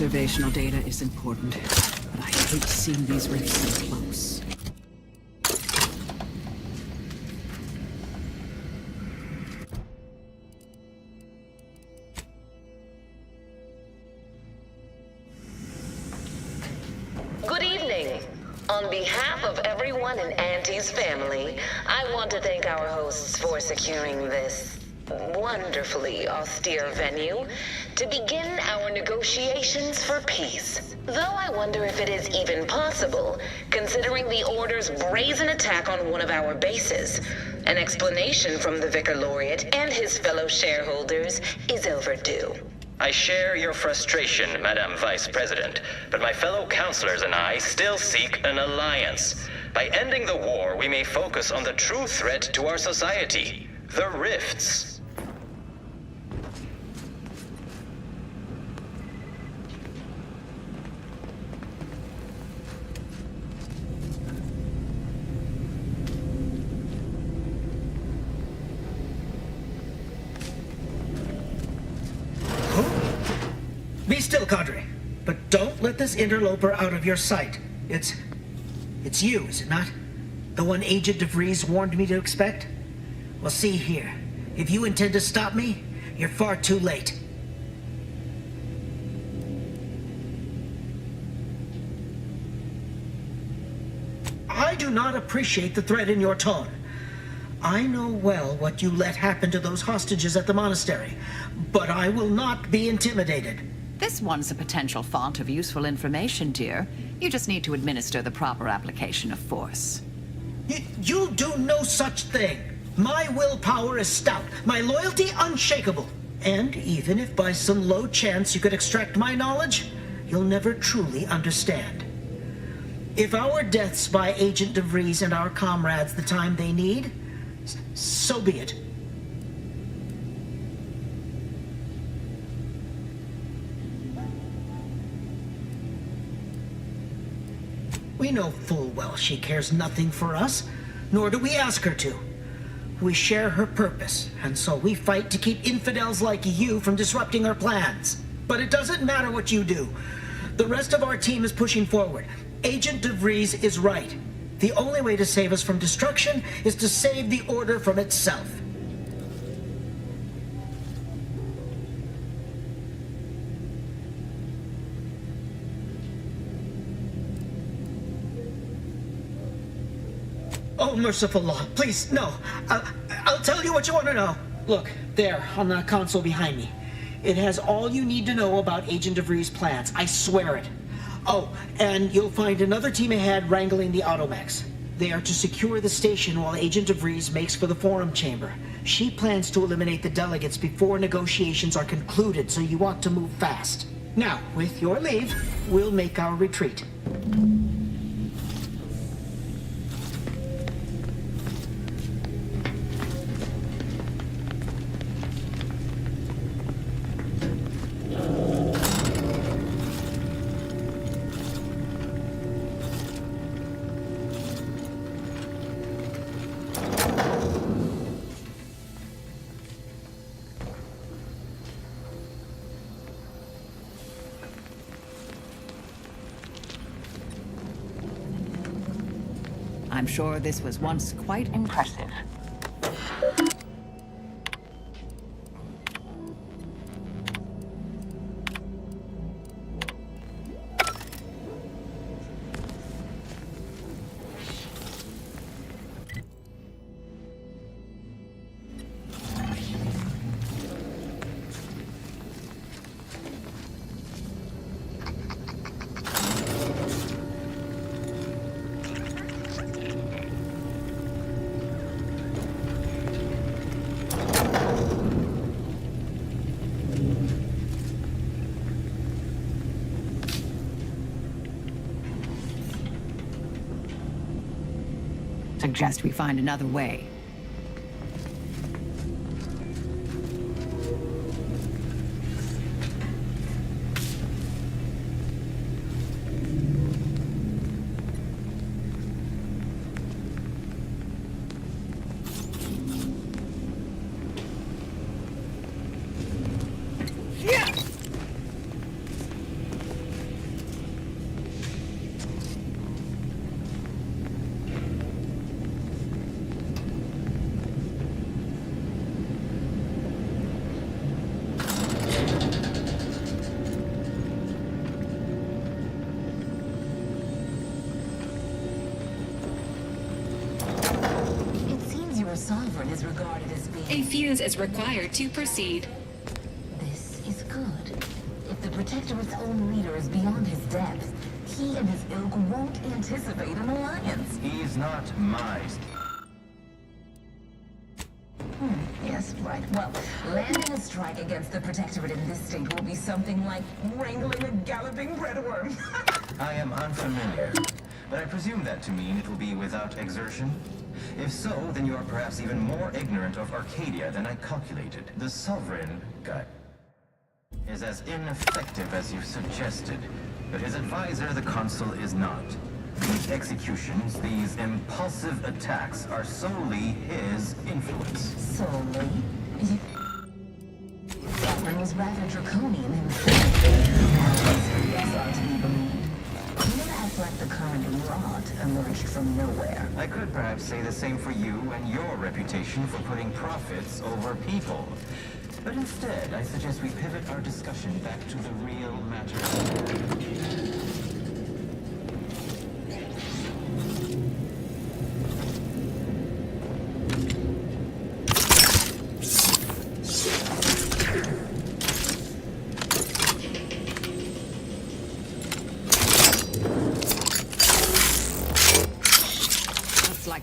Observational data is important, but I hate seeing these rifts so close. Good evening. On behalf of everyone in Auntie's family, I want to thank our hosts for securing this wonderfully austere venue to begin our negotiations for peace. Though I wonder if it is even possible, considering the Order's brazen attack on one of our bases. An explanation from the Vicar Laureate and his fellow shareholders is overdue. I share your frustration, Madame Vice President, but my fellow councilors and I still seek an alliance. By ending the war, we may focus on the true threat to our society, the rifts. Be still, Cadre. But don't let this interloper out of your sight. It's you, is it not? The one Agent DeVries warned me to expect? Well, see here. If you intend to stop me, you're far too late. I do not appreciate the threat in your tone. I know well what you let happen to those hostages at the monastery, but I will not be intimidated. This one's a potential font of useful information, dear. You just need to administer the proper application of force. You do no such thing. My willpower is stout, my loyalty unshakable. And even if by some low chance you could extract my knowledge, you'll never truly understand. If our deaths buy Agent DeVries and our comrades the time they need, so be it. We know full well she cares nothing for us, nor do we ask her to. We share her purpose, and so we fight to keep infidels like you from disrupting her plans. But it doesn't matter what you do. The rest of our team is pushing forward. Agent DeVries is right. The only way to save us from destruction is to save the Order from itself. Oh, merciful law, please, no. I'll tell you what you want to know. Look, there, on the console behind me. It has all you need to know about Agent DeVries' plans. I swear it. Oh, and you'll find another team ahead wrangling the automechs. They are to secure the station while Agent DeVries makes for the forum chamber. She plans to eliminate the delegates before negotiations are concluded, so you ought to move fast. Now, with your leave, we'll make our retreat. I'm sure this was once quite impressive. Suggest we find another way. sovereign is regarded as being... A fuse is required to proceed. This is good. If the Protectorate's own leader is beyond his depth, he and his ilk won't anticipate an alliance. He's not my... Yes, right. Well, landing a strike against the Protectorate in this state will be something like wrangling a galloping breadworm. I am unfamiliar, but I presume that to mean it will be without exertion. If so, then you are perhaps even more ignorant of Arcadia than I calculated. The Sovereign guy is as ineffective as you suggested, but his advisor, the Consul, is not. These executions, these impulsive attacks, are solely his influence. Solely? Sovereign was rather draconian himself. Yes, are to be believed. You act like the current rot emerged from nowhere. I could perhaps say the same for you and your reputation for putting profits over people. But instead, I suggest we pivot our discussion back to the real matter.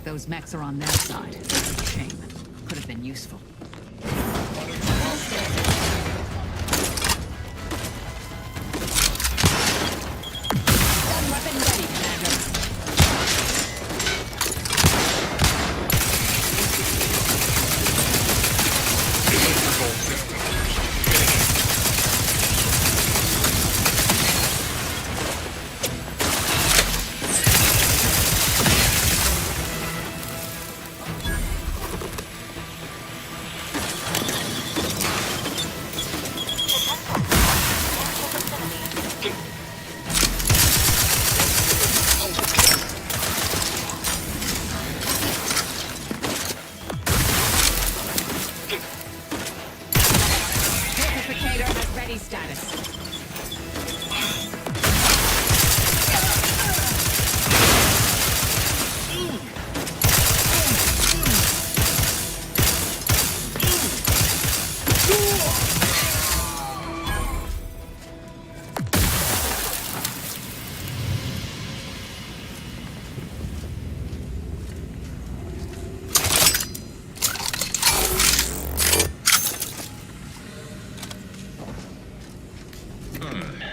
Those mechs are on their side. Shame. Could have been useful. Weapon ready, Commander.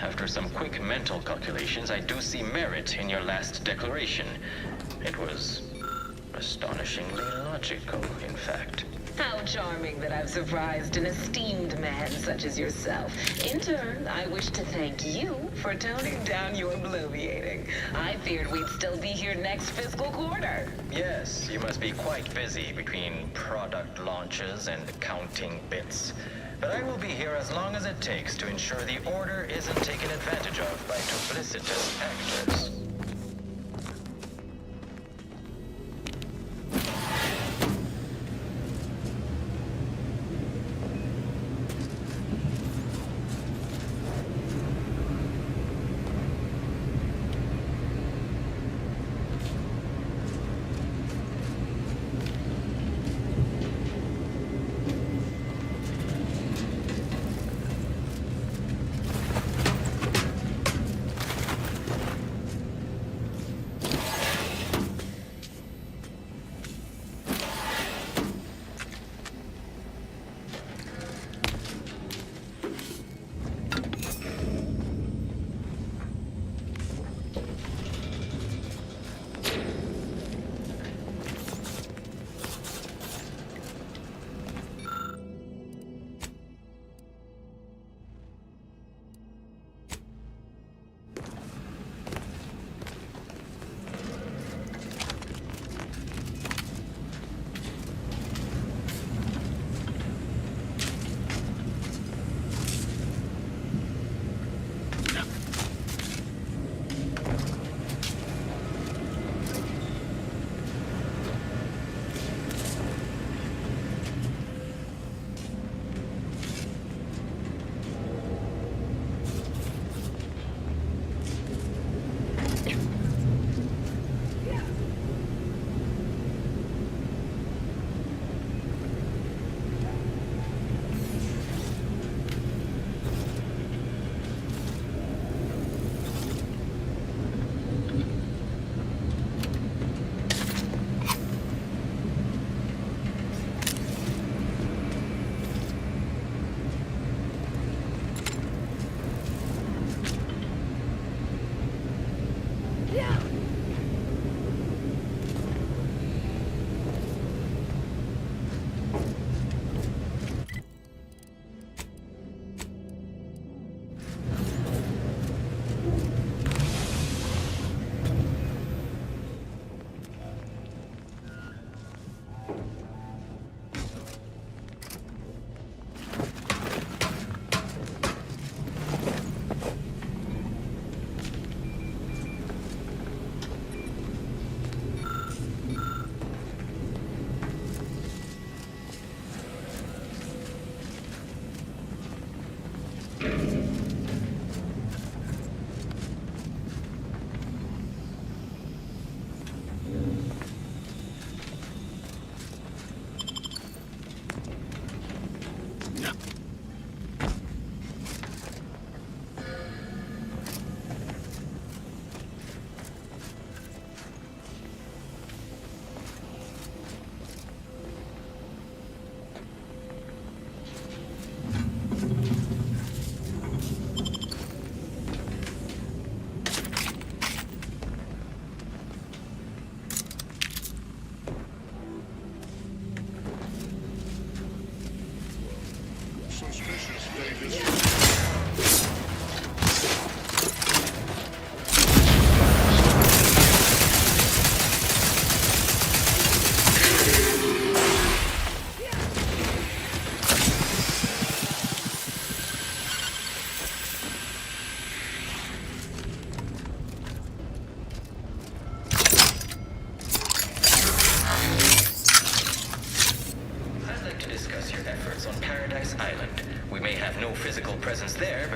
After some quick mental calculations, I do see merit in your last declaration. It was astonishingly logical, in fact. How charming that I've surprised an esteemed man such as yourself. In turn, I wish to thank you for toning down your bloviating. I feared we'd still be here next fiscal quarter. Yes, you must be quite busy between product launches and counting bits. But I will be here as long as it takes to ensure the Order isn't taken advantage of by duplicitous actors.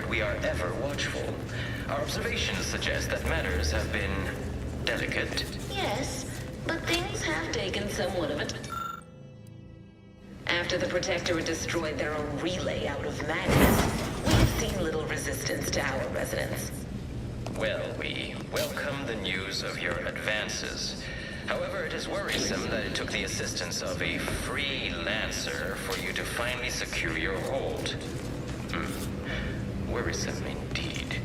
we are ever watchful. Our observations suggest that matters have been delicate. Yes, but things have taken somewhat of it. After the Protectorate destroyed their own relay out of madness, we have seen little resistance to our residents. Well, we welcome the news of your advances. However, it is worrisome that it took the assistance of a freelancer for you to finally secure your hold. Worrisome indeed.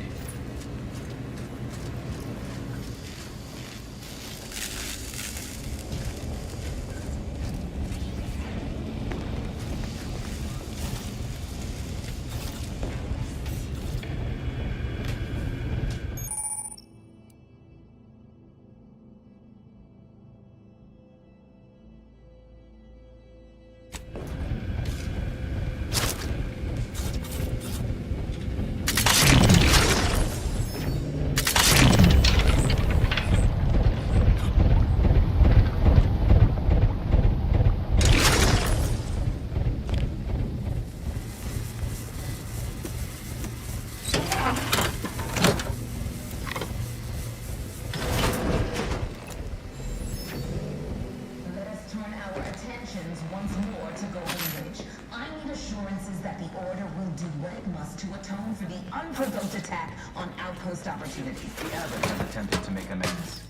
Unprovoked attack on outpost opportunities. The Abbot has attempted to make amends.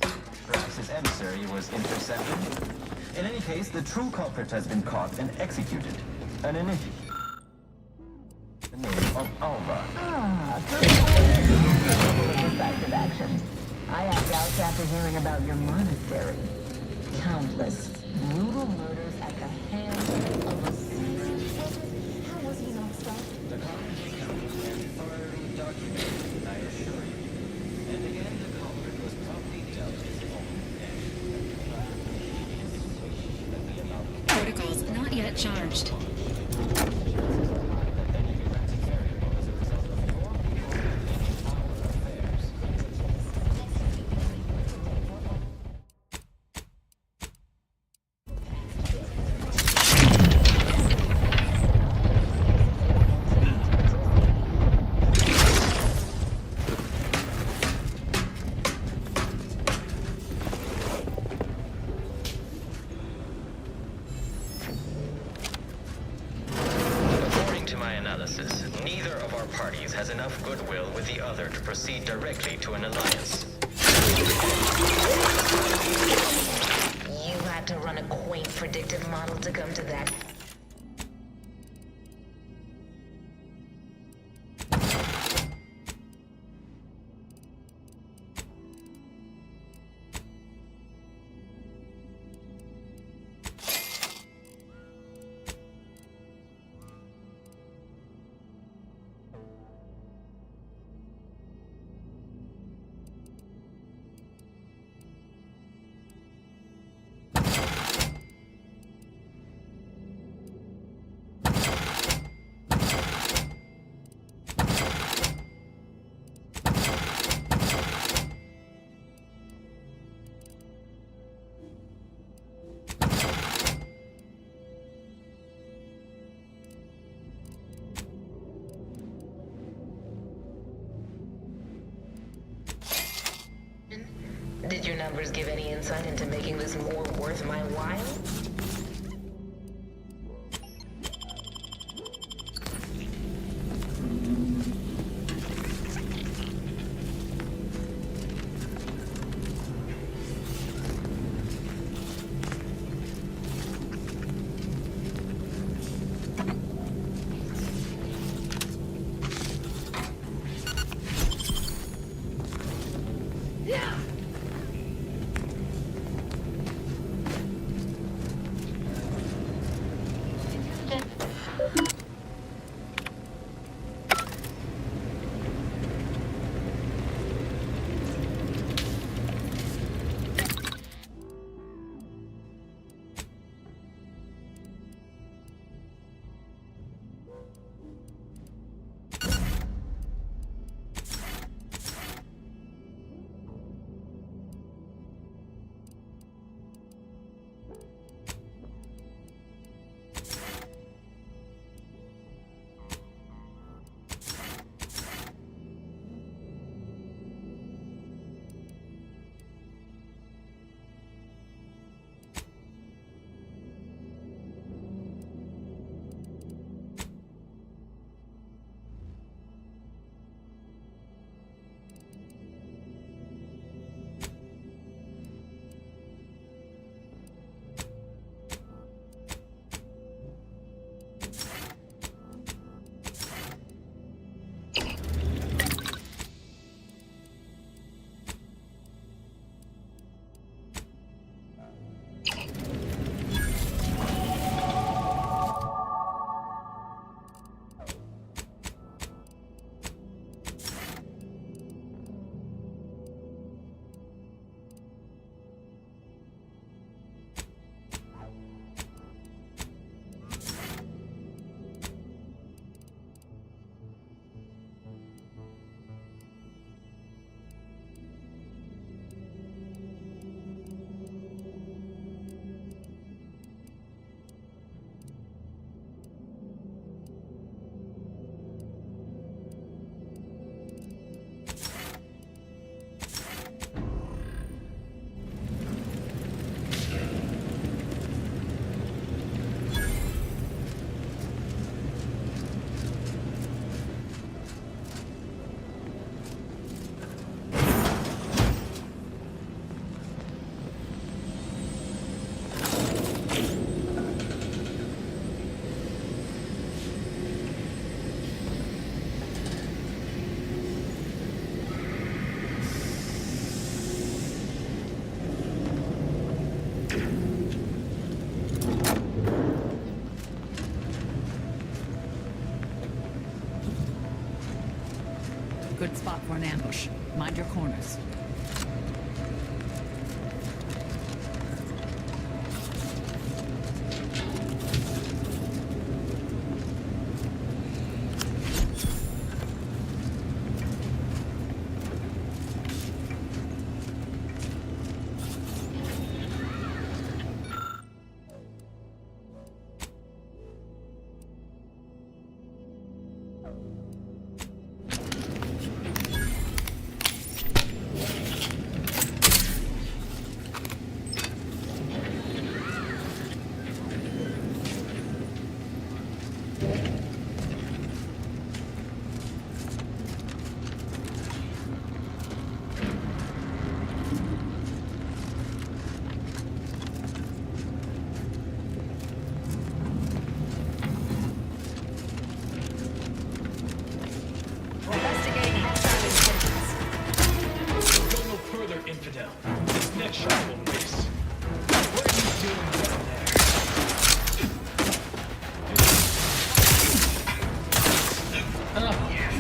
Perhaps his emissary was intercepted. In any case, the true culprit has been caught and executed. An initiate. The name of Alva. Decisive action. I have doubts after hearing about your monastery. Countless brutal murders at the hands of a serious. How was he not stopped? The carve was counted and thoroughly documented, I assure you. And again, the culprit was promptly dealt his own death. Protocols not yet charged. Neither of our parties has enough goodwill with the other to proceed directly to an alliance. You had to run a quaint predictive model to come to that. Did your numbers give any insight into making this more worth my while? Good spot for an ambush. Mind your corners. Infidel. This next shot will miss. What are you doing down there? Oh, yeah.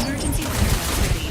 Emergency fireworks ready.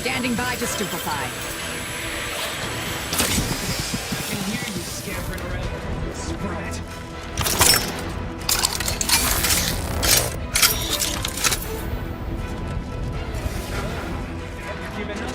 Standing by to stupefy. I can hear you scampering around. Screw it. Have you given up?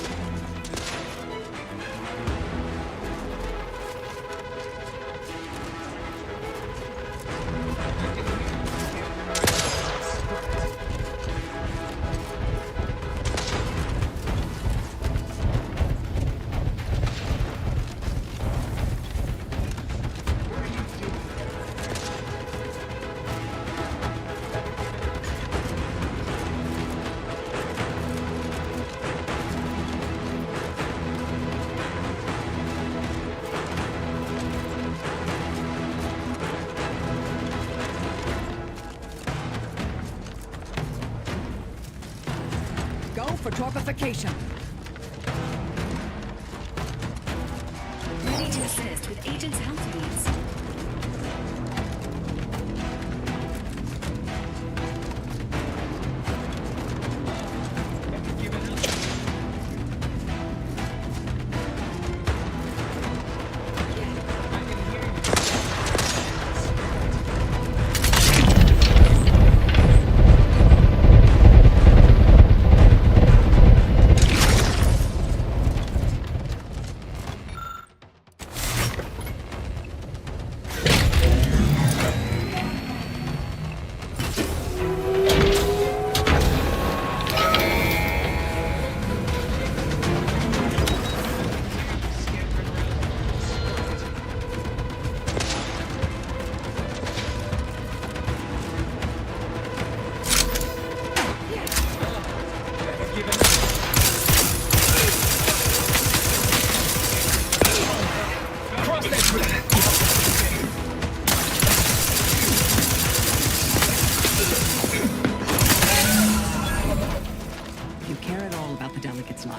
Go for torpification. Ready to assist with agent's health needs. Have you given up? I can hear you.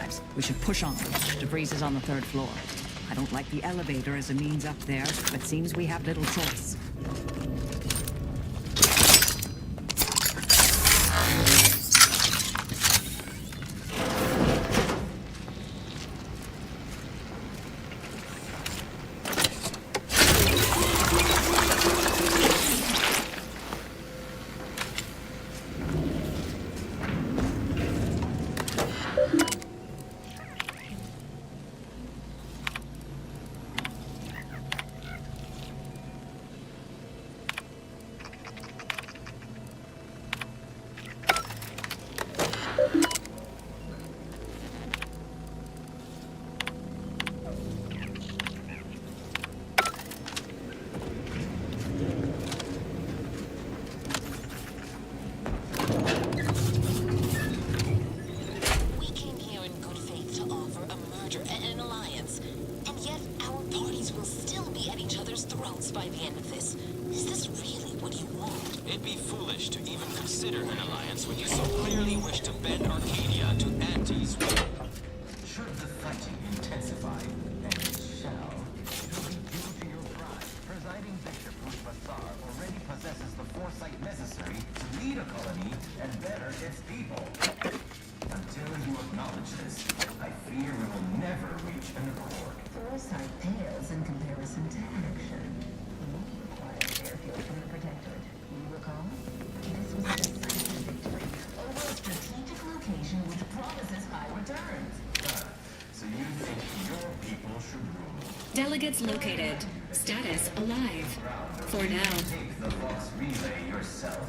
archives. We should push on. DeVries is on the 3rd floor. I don't like the elevator as a means up there, but seems we have little choice. It'd be foolish to even consider an alliance when you so clearly wish to bend Arcadia to Auntie's will. Should the fighting intensify, and it shall, it will be due to your pride. Presiding Bishop Mushbasar already possesses the foresight necessary to lead a colony and better its people. Until you acknowledge this, I fear we will never reach an accord. Foresight pales in comparison to action. Airfield from the Protectorate. You recall? This was a decisive victory over a strategic location which promises high returns. So you think your people should rule? Delegates located. Status alive. For now. Take the Vox relay yourself.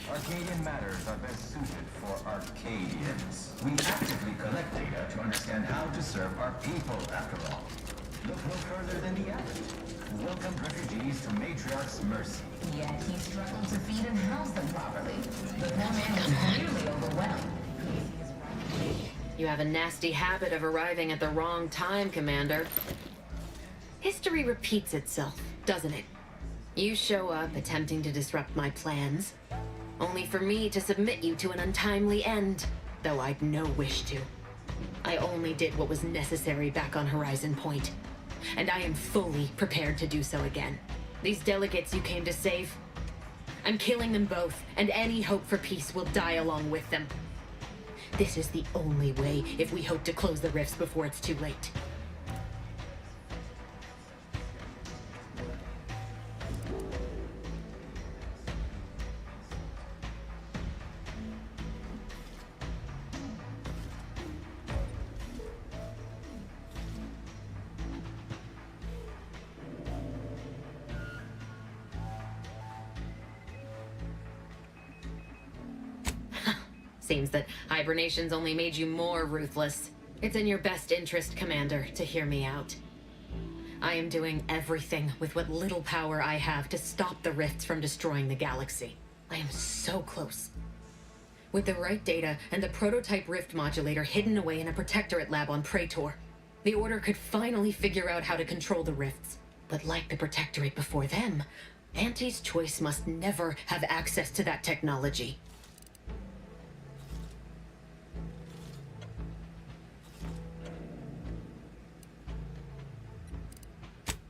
Arcadian matters are best suited for Arcadians. We actively collect data to understand how to serve our people, after all. Look no further than the abbot, who welcomed refugees to Matriarch's mercy. Yet he struggled to feed and house them properly. The poor man was clearly overwhelmed. You have a nasty habit of arriving at the wrong time, Commander. History repeats itself, doesn't it? You show up attempting to disrupt my plans, only for me to submit you to an untimely end, though I'd no wish to. I only did what was necessary back on Horizon Point, and I am fully prepared to do so again. These delegates you came to save, I'm killing them both, and any hope for peace will die along with them. This is the only way if we hope to close the rifts before it's too late. Seems that hibernation's only made you more ruthless. It's in your best interest, Commander, to hear me out. I am doing everything with what little power I have to stop the rifts from destroying the galaxy. I am so close. With the right data and the prototype rift modulator hidden away in a Protectorate lab on Praetor, the Order could finally figure out how to control the rifts. But like the Protectorate before them, Auntie's Choice must never have access to that technology.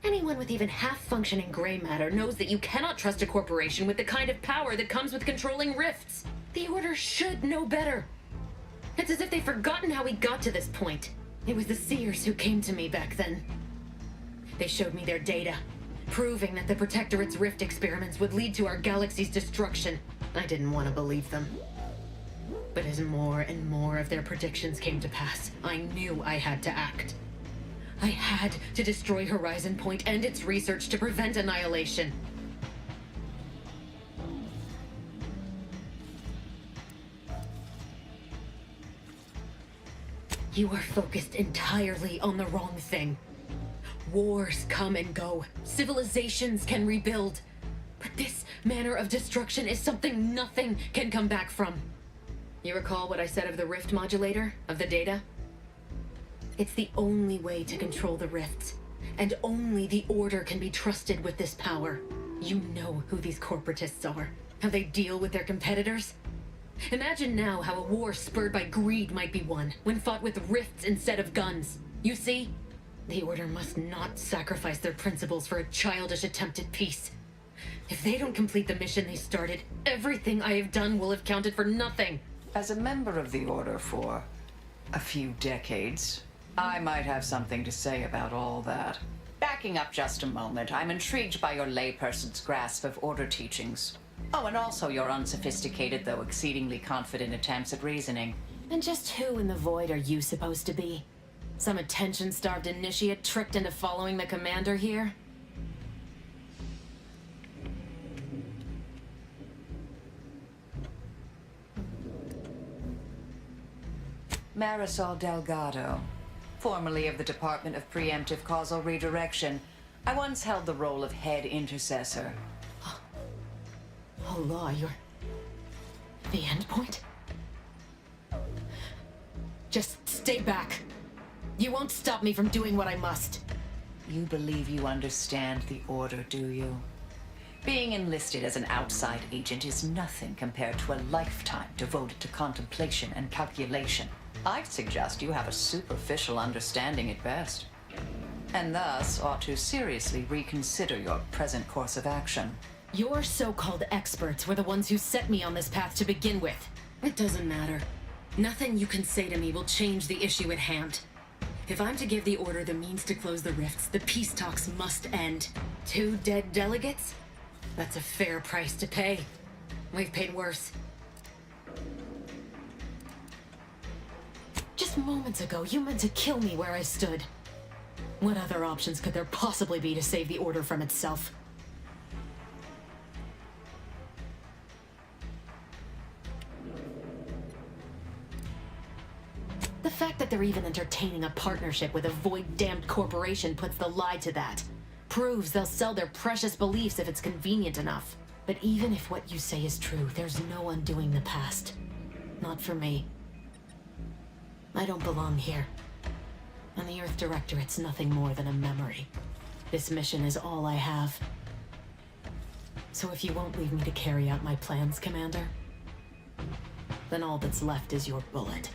Anyone with even half-functioning gray matter knows that you cannot trust a corporation with the kind of power that comes with controlling rifts. The Order should know better. It's as if they've forgotten how we got to this point. It was the Seers who came to me back then. They showed me their data, proving that the Protectorate's rift experiments would lead to our galaxy's destruction. I didn't want to believe them. But as more and more of their predictions came to pass, I knew I had to act. I had to destroy Horizon Point and its research to prevent annihilation. You are focused entirely on the wrong thing. Wars come and go. Civilizations can rebuild. But this manner of destruction is something nothing can come back from. You recall what I said of the rift modulator, of the data? It's the only way to control the rifts, and only the Order can be trusted with this power. You know who these corporatists are, how they deal with their competitors. Imagine now how a war spurred by greed might be won, when fought with rifts instead of guns. You see? The Order must not sacrifice their principles for a childish attempt at peace. If they don't complete the mission they started, everything I have done will have counted for nothing. As a member of the Order for a few decades, I might have something to say about all that. Backing up just a moment, I'm intrigued by your layperson's grasp of Order teachings. Oh, and also your unsophisticated, though exceedingly confident attempts at reasoning. And just who in the void are you supposed to be? Some attention-starved initiate tricked into following the commander here? Marisol Delgado, formerly of the Department of Preemptive Causal Redirection. I once held the role of head intercessor. Oh, Law, you're... the endpoint? Just stay back. You won't stop me from doing what I must. You believe you understand the Order, do you? Being enlisted as an outside agent is nothing compared to a lifetime devoted to contemplation and calculation. I'd suggest you have a superficial understanding at best, and thus ought to seriously reconsider your present course of action. Your so-called experts were the ones who set me on this path to begin with. It doesn't matter. Nothing you can say to me will change the issue at hand. If I'm to give the Order the means to close the rifts, the peace talks must end. 2 dead delegates? That's a fair price to pay. We've paid worse. Just moments ago, you meant to kill me where I stood. What other options could there possibly be to save the Order from itself? The fact that they're even entertaining a partnership with a void-damned corporation puts the lie to that. Proves they'll sell their precious beliefs if it's convenient enough. But even if what you say is true, there's no undoing the past. Not for me. I don't belong here. And the Earth Directorate's nothing more than a memory. This mission is all I have. So if you won't leave me to carry out my plans, Commander, then all that's left is your bullet.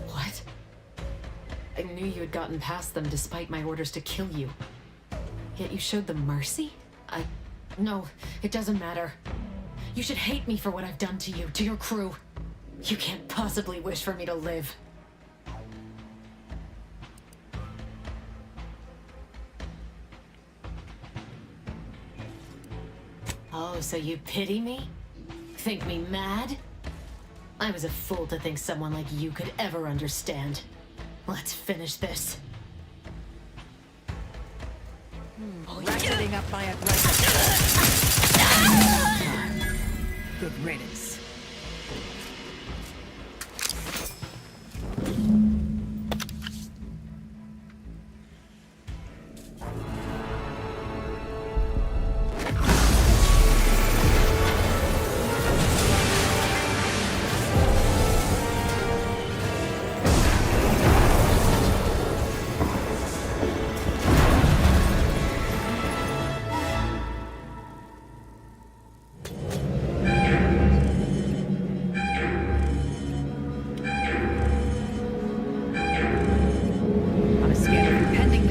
What? I knew you had gotten past them despite my orders to kill you. Yet you showed them mercy? No, it doesn't matter. You should hate me for what I've done to you, to your crew. You can't possibly wish for me to live. Oh, so you pity me? Think me mad? I was a fool to think someone like you could ever understand. Let's finish this. Ratcheting up my aggression. Good riddance.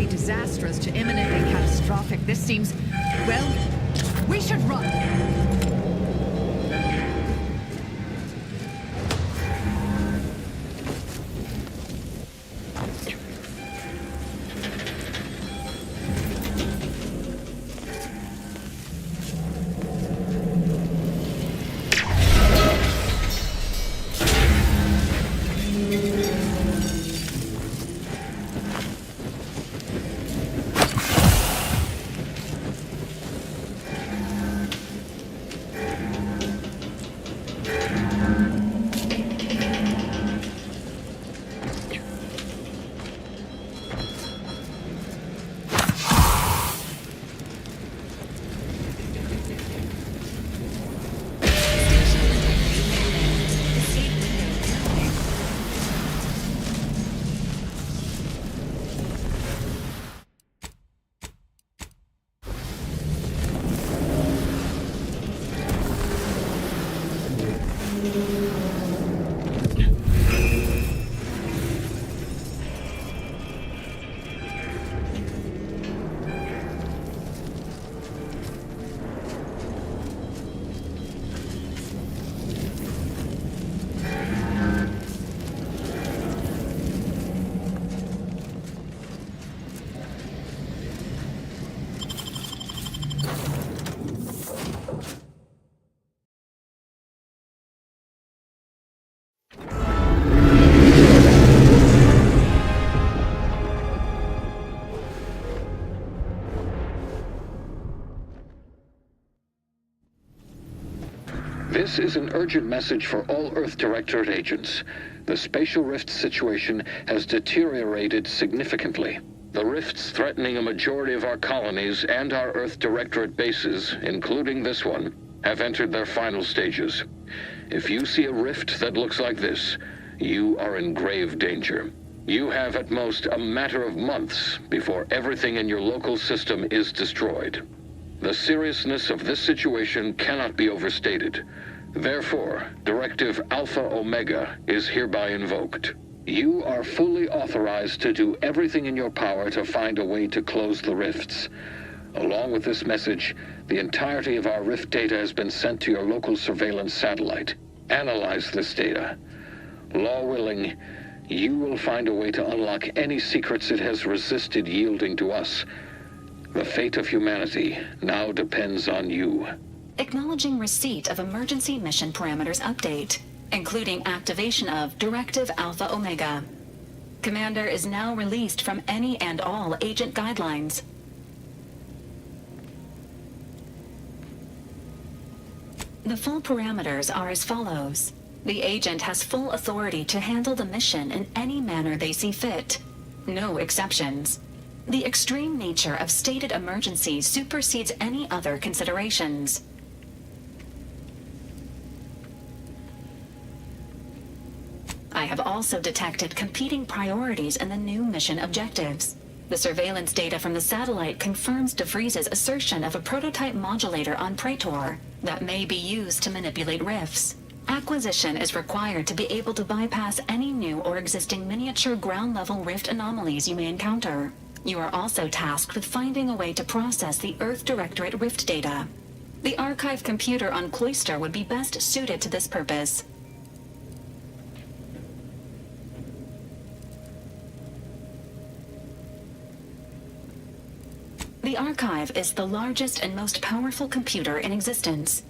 Disastrous to imminently catastrophic, this seems, well, we should run. This is an urgent message for all Earth Directorate agents. The spatial rift situation has deteriorated significantly. The rifts threatening a majority of our colonies and our Earth Directorate bases, including this one, have entered their final stages. If you see a rift that looks like this, you are in grave danger. You have at most a matter of months before everything in your local system is destroyed. The seriousness of this situation cannot be overstated. Therefore, Directive Alpha Omega is hereby invoked. You are fully authorized to do everything in your power to find a way to close the rifts. Along with this message, the entirety of our rift data has been sent to your local surveillance satellite. Analyze this data. Law willing, you will find a way to unlock any secrets it has resisted yielding to us. The fate of humanity now depends on you. Acknowledging receipt of emergency mission parameters update, including activation of Directive Alpha Omega. Commander is now released from any and all agent guidelines. The full parameters are as follows. The agent has full authority to handle the mission in any manner they see fit. No exceptions. The extreme nature of stated emergencies supersedes any other considerations. I have also detected competing priorities in the new mission objectives. The surveillance data from the satellite confirms DeVries's assertion of a prototype modulator on Praetor that may be used to manipulate rifts. Acquisition is required to be able to bypass any new or existing miniature ground-level rift anomalies you may encounter. You are also tasked with finding a way to process the Earth Directorate rift data. The archive computer on Cloister would be best suited to this purpose. The archive is the largest and most powerful computer in existence.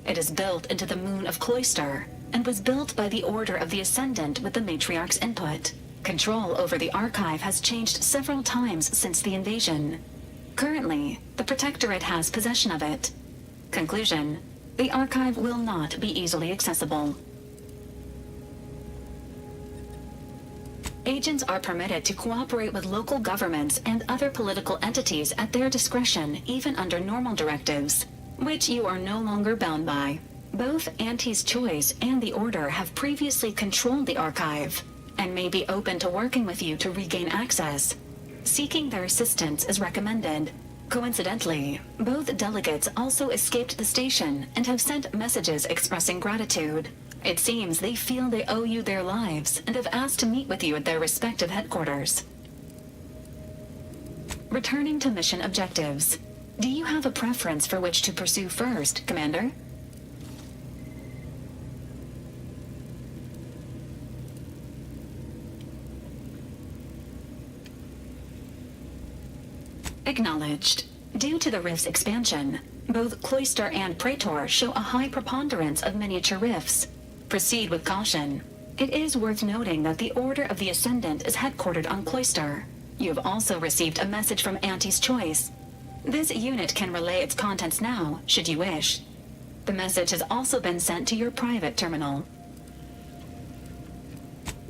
It is built into the moon of Cloister, and was built by the Order of the Ascendant with the Matriarch's input. Control over the archive has changed several times since the invasion. Currently, the Protectorate has possession of it. Conclusion: the archive will not be easily accessible. Agents are permitted to cooperate with local governments and other political entities at their discretion, even under normal directives, which you are no longer bound by. Both Auntie's Choice and the Order have previously controlled the archive, and may be open to working with you to regain access. Seeking their assistance is recommended. Coincidentally, both delegates also escaped the station and have sent messages expressing gratitude. It seems they feel they owe you their lives and have asked to meet with you at their respective headquarters. Returning to mission objectives. Do you have a preference for which to pursue first, Commander? Acknowledged. Due to the rift's expansion, both Cloister and Praetor show a high preponderance of miniature rifts. Proceed with caution. It is worth noting that the Order of the Ascendant is headquartered on Cloister. You have also received a message from Auntie's Choice. This unit can relay its contents now, should you wish. The message has also been sent to your private terminal.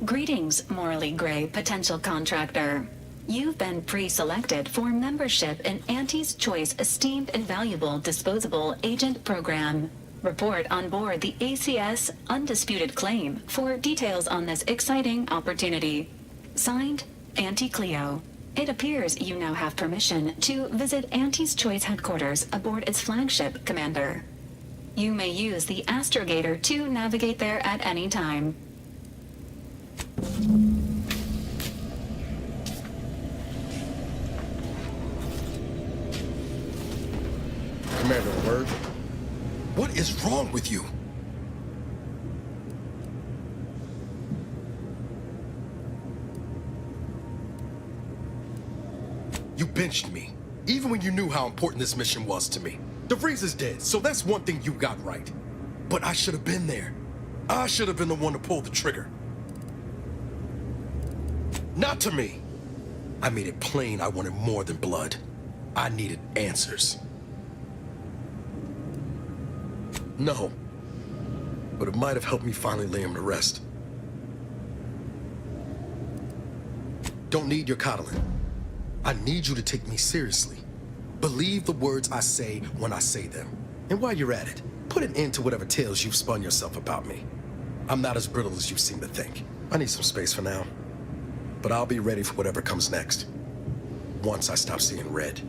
Greetings, morally gray potential contractor. You've been pre-selected for membership in Auntie's Choice Esteemed and Valuable Disposable Agent Program. Report on board the ACS Undisputed Claim for details on this exciting opportunity. Signed, Auntie Cleo. It appears you now have permission to visit Auntie's Choice headquarters aboard its flagship, Commander. You may use the astrogator to navigate there at any time. Commander Word, what is wrong with you? You benched me, even when you knew how important this mission was to me. DeVries is dead, so that's one thing you got right. But I should have been there. I should have been the one to pull the trigger. Not to me. I made it plain I wanted more than blood. I needed answers. No. but it might have helped me finally lay him to rest. Don't need your coddling. I need you to take me seriously. Believe the words I say when I say them. And while you're at it, put an end to whatever tales you've spun yourself about me. I'm not as brittle as you seem to think. I need some space for now. But I'll be ready for whatever comes next. Once I stop seeing red.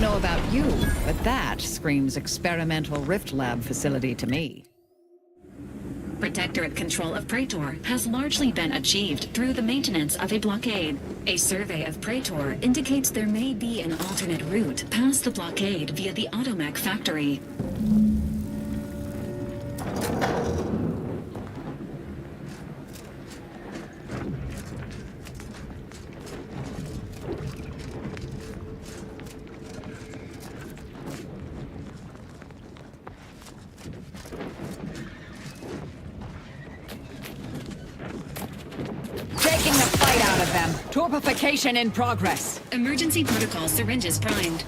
Know about you, but that screams experimental rift lab facility to me. Protectorate control of Praetor has largely been achieved through the maintenance of a blockade. A survey of Praetor indicates there may be an alternate route past the blockade via the Automech factory. Torpification in progress. Emergency protocol syringes primed.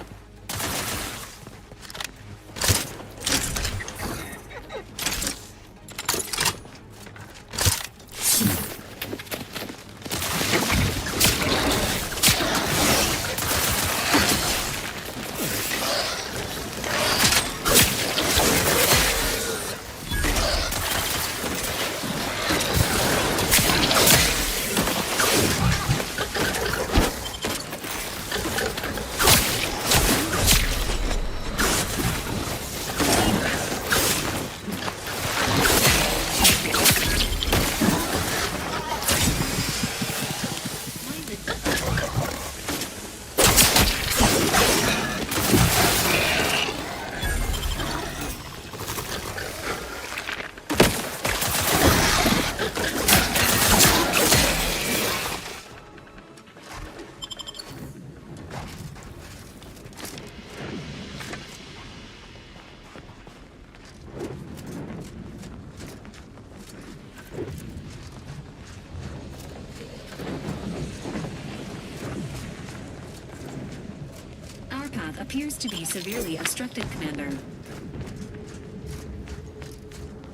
Appears to be severely obstructed, Commander.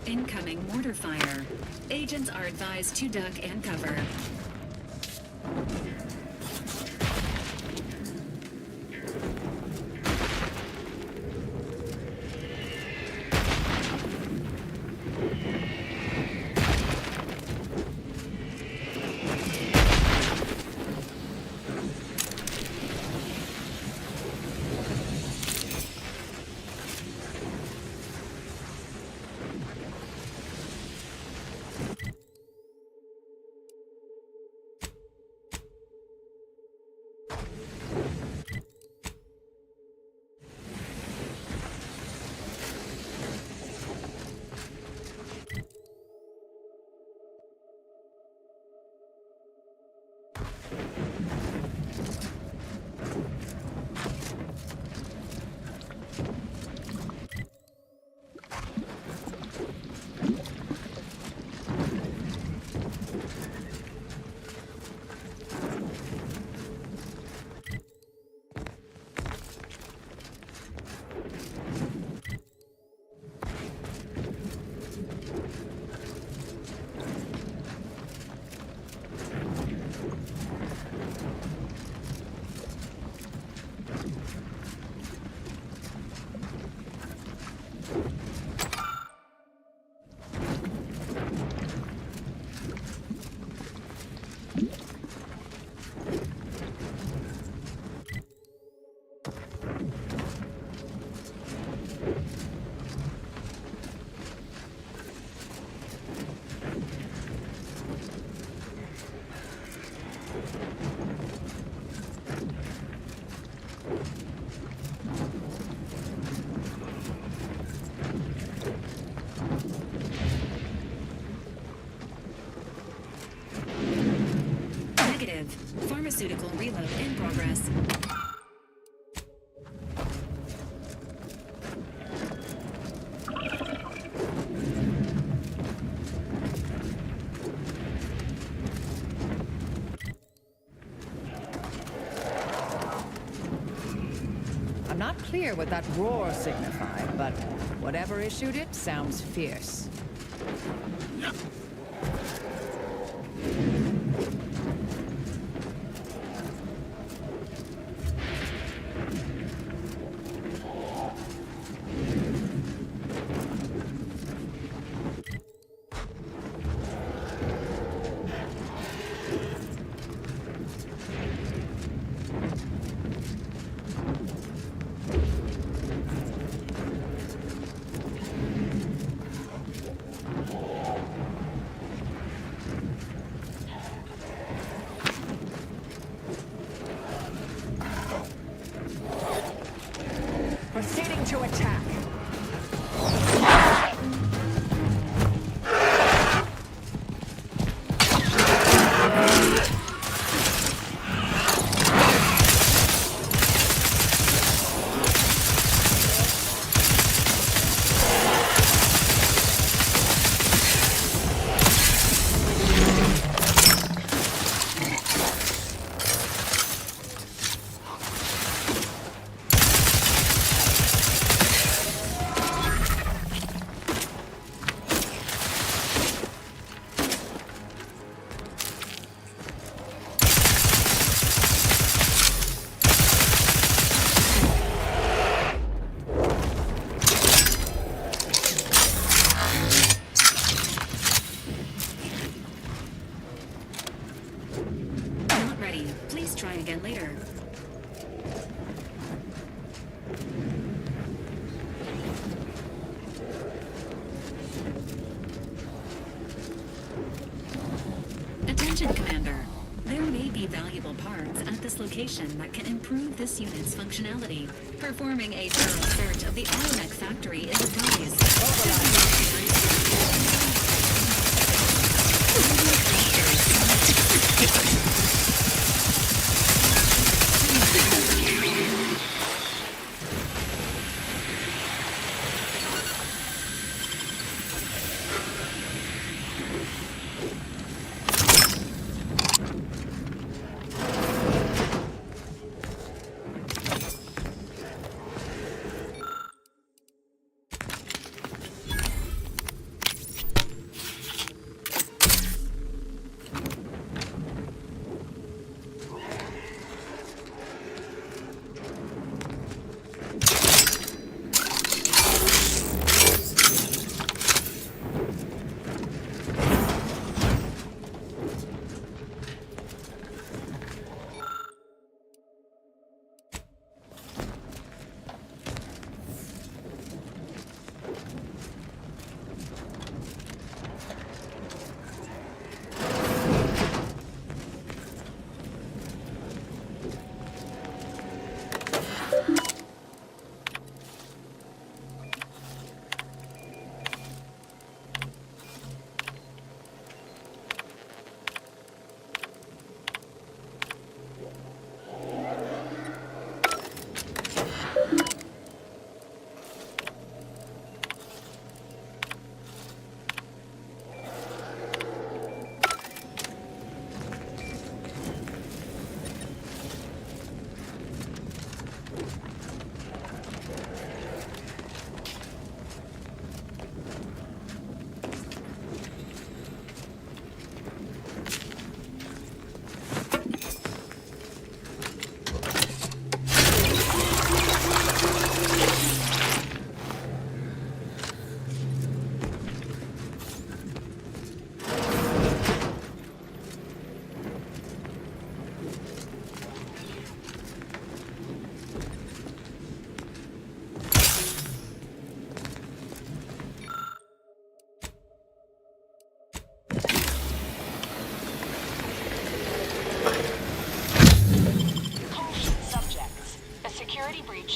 Incoming mortar fire. Agents are advised to duck and cover. Pharmaceutical reload in progress. I'm not clear what that roar signified, but whatever issued it sounds fierce. Proceeding to attack. Not ready. Please try again later. Attention, Commander. There may be valuable parts at this location that can improve this unit's functionality. Performing a thorough search of the Aeronec factory is advised.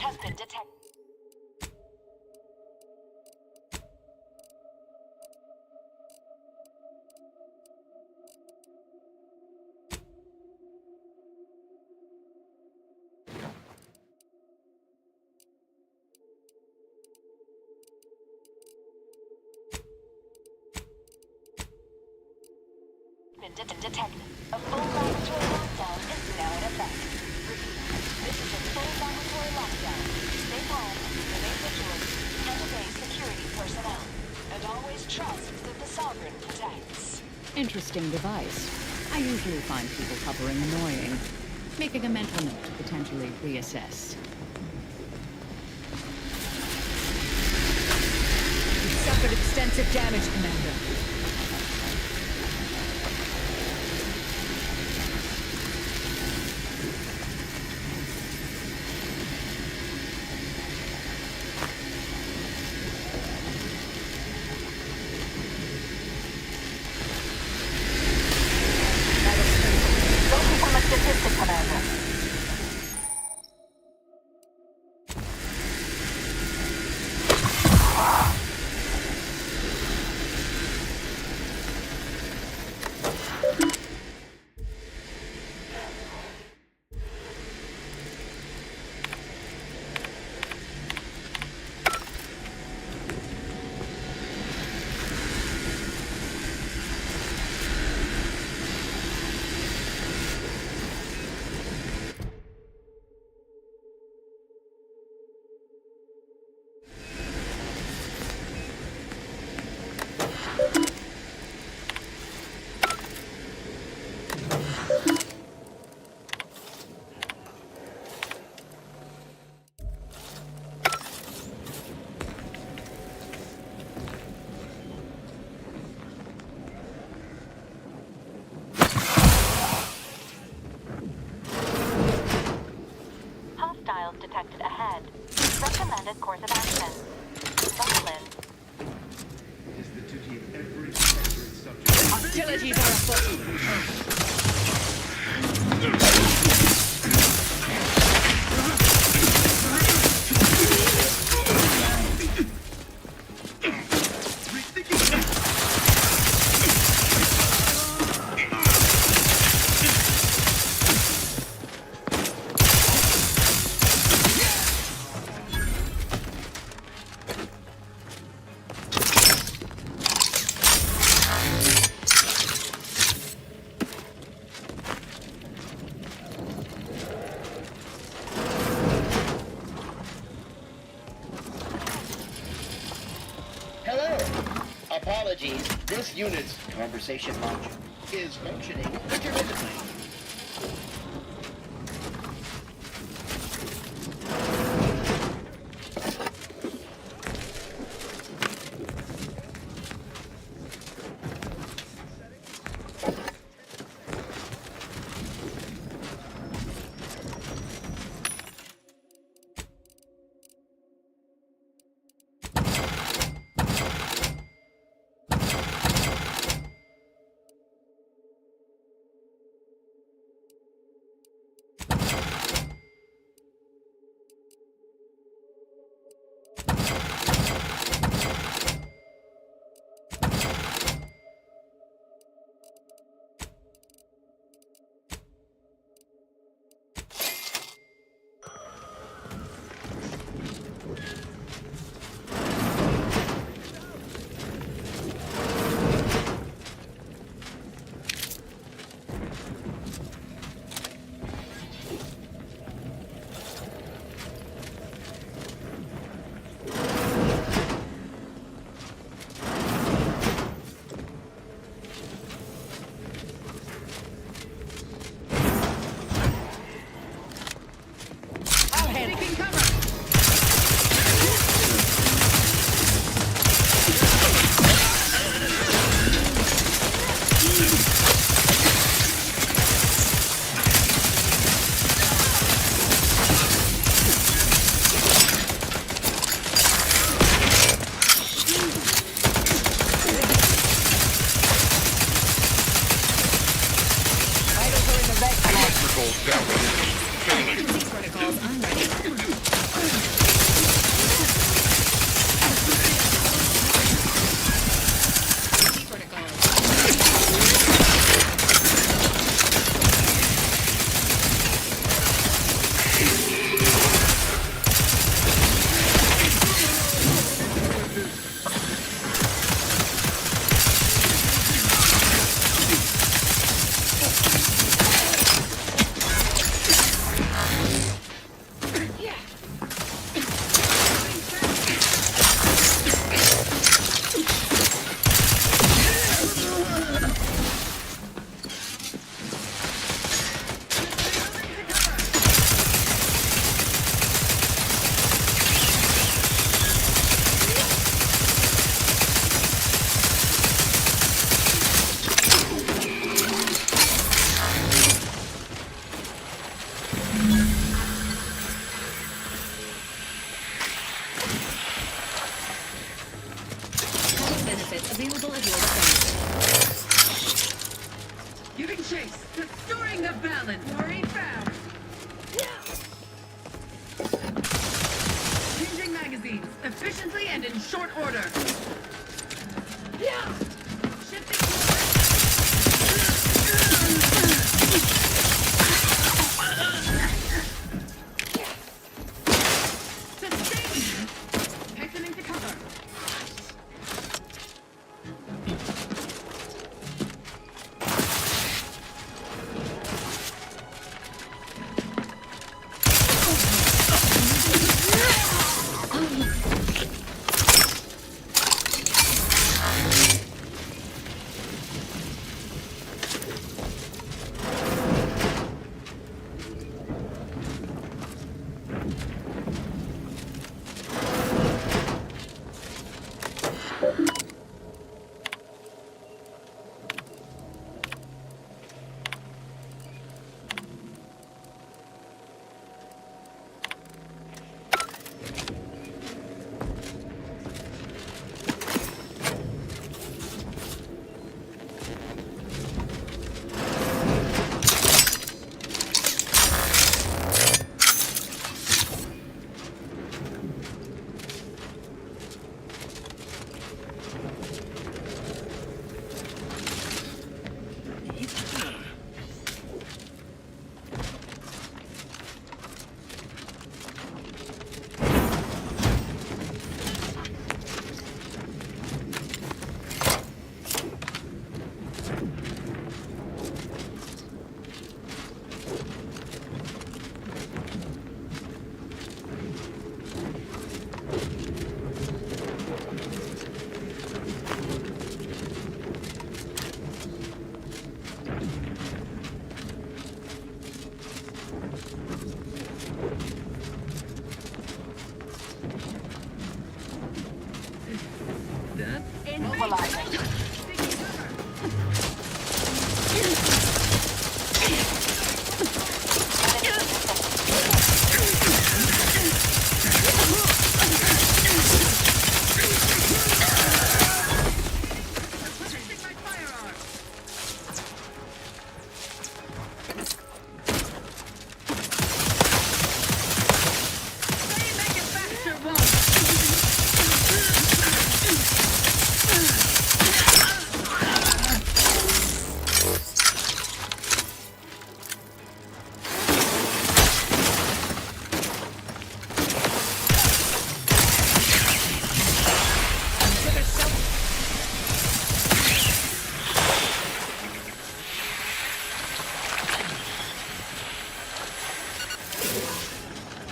has been detected. been detected. A full laboratory lockdown is now in effect. Repeat, this is a full laboratory lockdown. Stay calm, remain vigilant, and obey security personnel. And always trust that the Sovereign protects. Interesting device. I usually find people hovering annoying. Making a mental note to potentially reassess. You've suffered extensive damage, Commander. Hostiles detected ahead. Recommended course of action. Violence. It is the duty of every separate subject. Hostilities are afoot. Apologies, this unit's conversation module is functioning intermittently. talent. Worry found. Changing magazines efficiently and in short order. Shifting Sustain. Hastening to cover.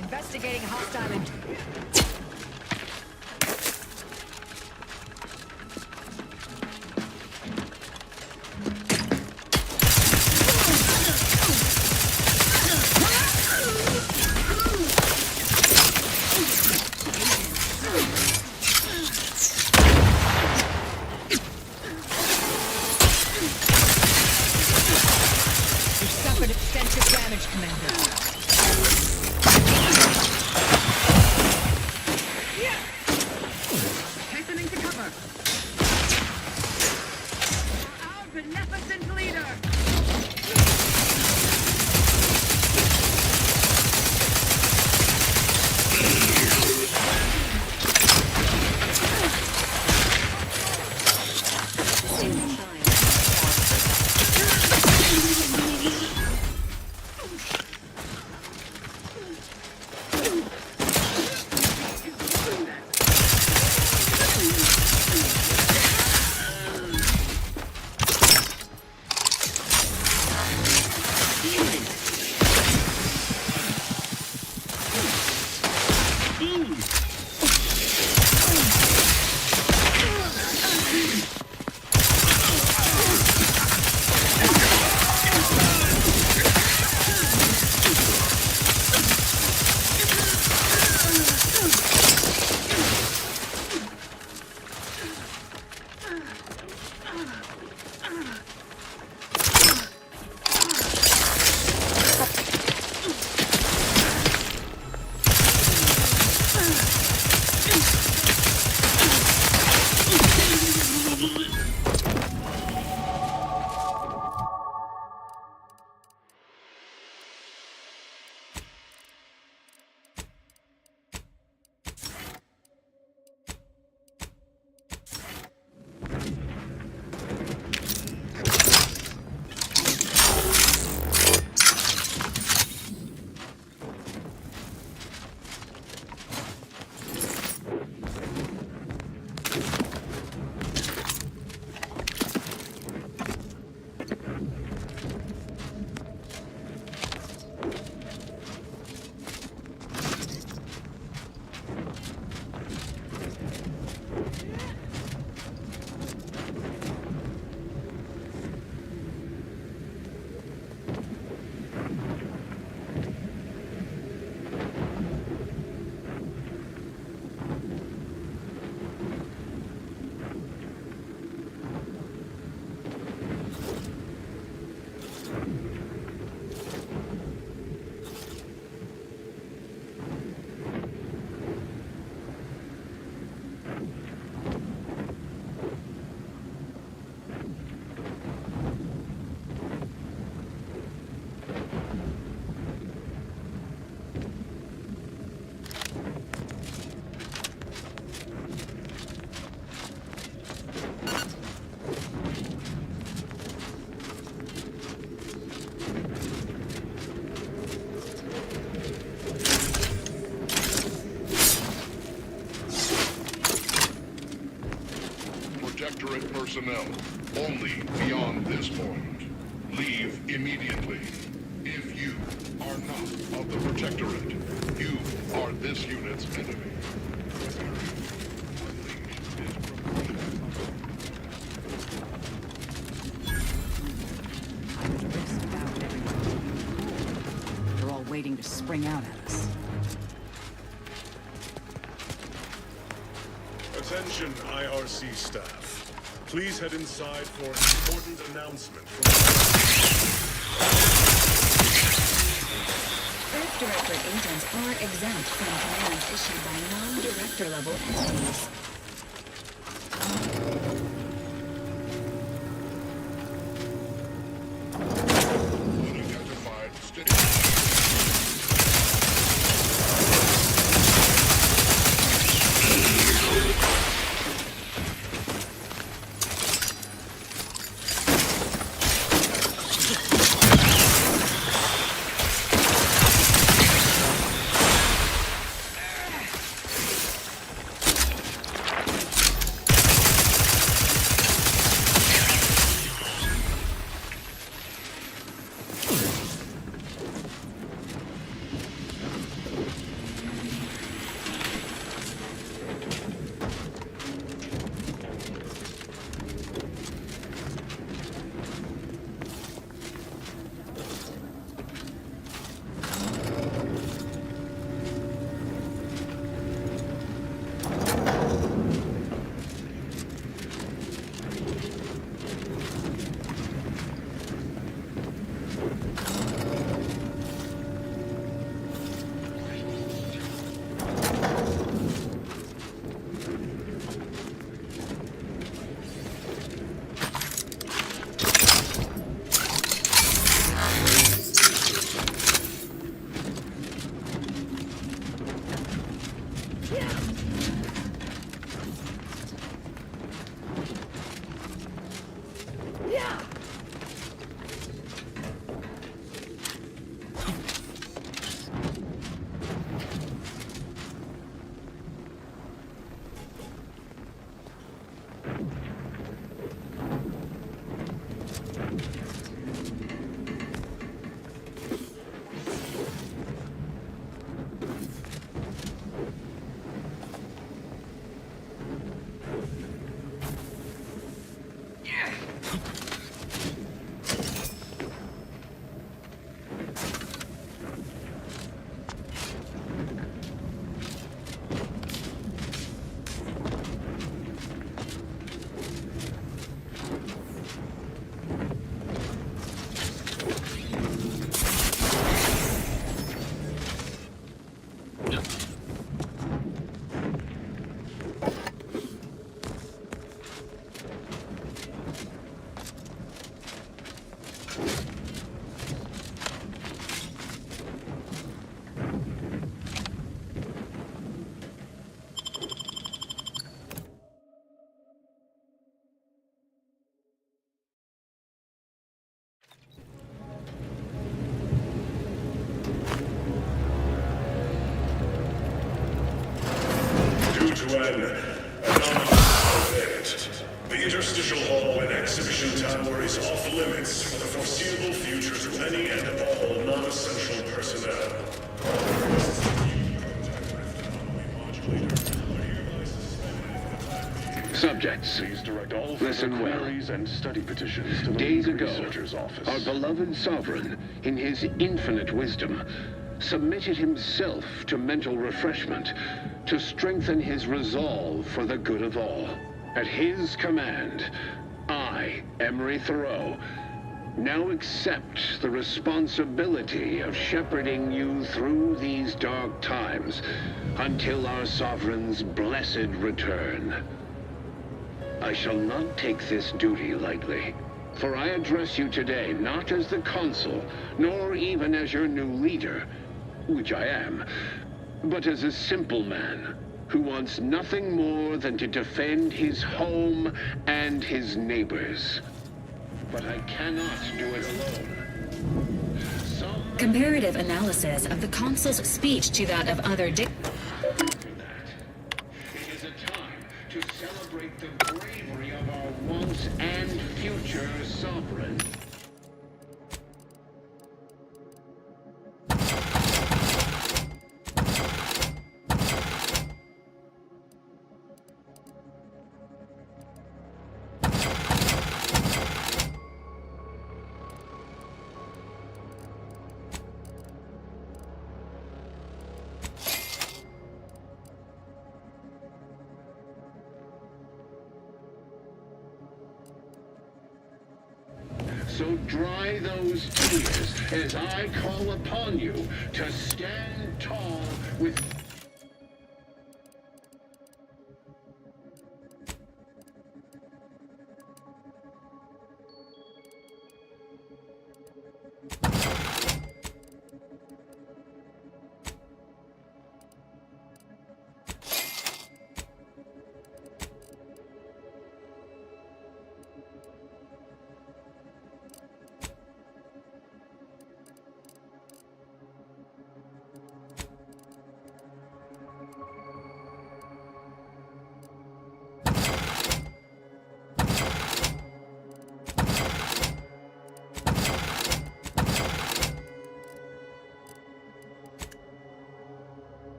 Investigating hostile intrusion. You've suffered extensive damage, Commander. Hastening to cover. Our beneficent leader. Protectorate personnel. Only beyond this point. Leave immediately. If you are not of the Protectorate, you are this unit's enemy. They're all waiting to spring out at us. Attention, IRC staff. Please head inside for an important announcement. Earth Directorate agents are exempt from commands issued by non-director level entities. Unidentified state. To an anomalous event, the interstitial hall and exhibition tower is off limits for the foreseeable future to any and all non-essential personnel. Subjects, Please direct all listen further well. queries and study petitions to the Days lead ago, researcher's office. our beloved sovereign, in his infinite wisdom, submitted himself to mental refreshment to strengthen his resolve for the good of all. At his command, I, Emery Thoreau, now accept the responsibility of shepherding you through these dark times until our sovereign's blessed return. I shall not take this duty lightly, for I address you today not as the consul, nor even as your new leader, which I am, but as a simple man who wants nothing more than to defend his home and his neighbors. But I cannot do it alone. Comparative analysis of the consul's speech to that of other It is a time to celebrate the bravery of our once and future sovereign. So dry those tears as I call upon you to stand tall with...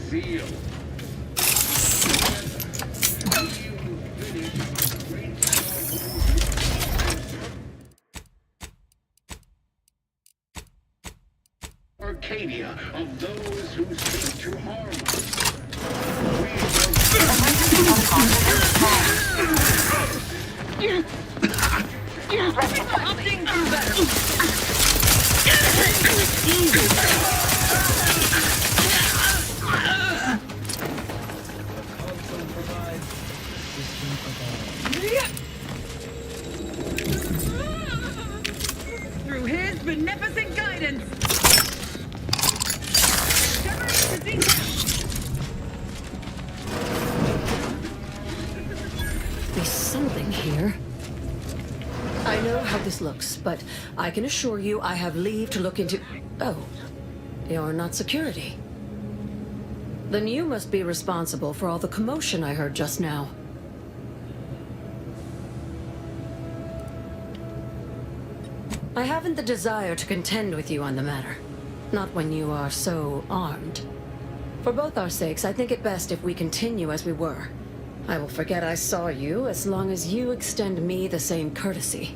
zeal. Arcadia of those who seek to harm us. Opting for better. Through his beneficent guidance. There's something here. I know how this looks, but I can assure you I have leave to look into... Oh, you're not security. Then you must be responsible for all the commotion I heard just now. I haven't the desire to contend with you on the matter. Not when you are so armed. For both our sakes, I think it best if we continue as we were. I will forget I saw you as long as you extend me the same courtesy.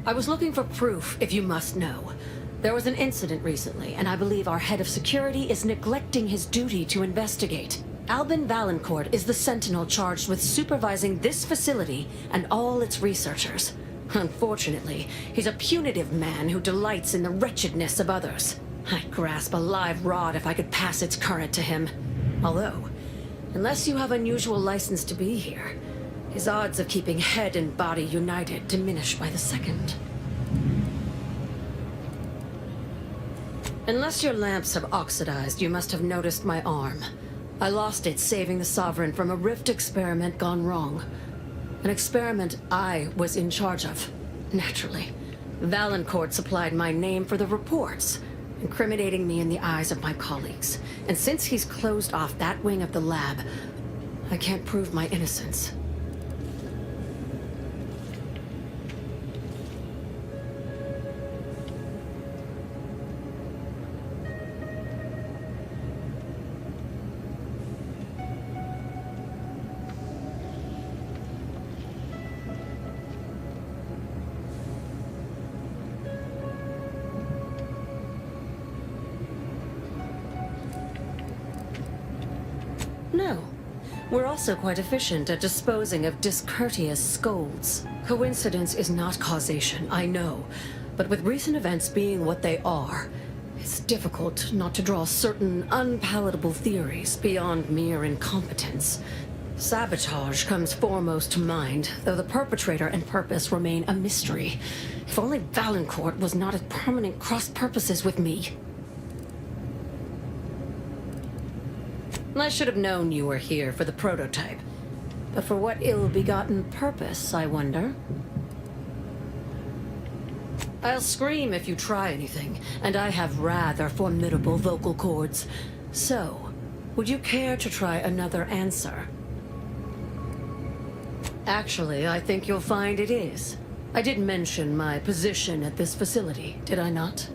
I was looking for proof, if you must know. There was an incident recently, and I believe our head of security is neglecting his duty to investigate. Albin Valancourt is the sentinel charged with supervising this facility and all its researchers. Unfortunately, he's a punitive man who delights in the wretchedness of others. I'd grasp a live rod if I could pass its current to him. Although, unless you have unusual license to be here, his odds of keeping head and body united diminish by the second. Unless your lamps have oxidized, you must have noticed my arm. I lost it saving the Sovereign from a rift experiment gone wrong. An experiment I was in charge of, naturally. Valancourt supplied my name for the reports, incriminating me in the eyes of my colleagues. And since he's closed off that wing of the lab, I can't prove my innocence. No. We're also quite efficient at disposing of discourteous scolds. Coincidence is not causation, I know. But with recent events being what they are, it's difficult not to draw certain unpalatable theories beyond mere incompetence. Sabotage comes foremost to mind, though the perpetrator and purpose remain a mystery. If only Valancourt was not at permanent cross-purposes with me. I should have known you were here for the prototype. But for what ill-begotten purpose, I wonder? I'll scream if you try anything, and I have rather formidable vocal cords. So, would you care to try another answer? Actually, I think you'll find it is. I did mention my position at this facility, did I not?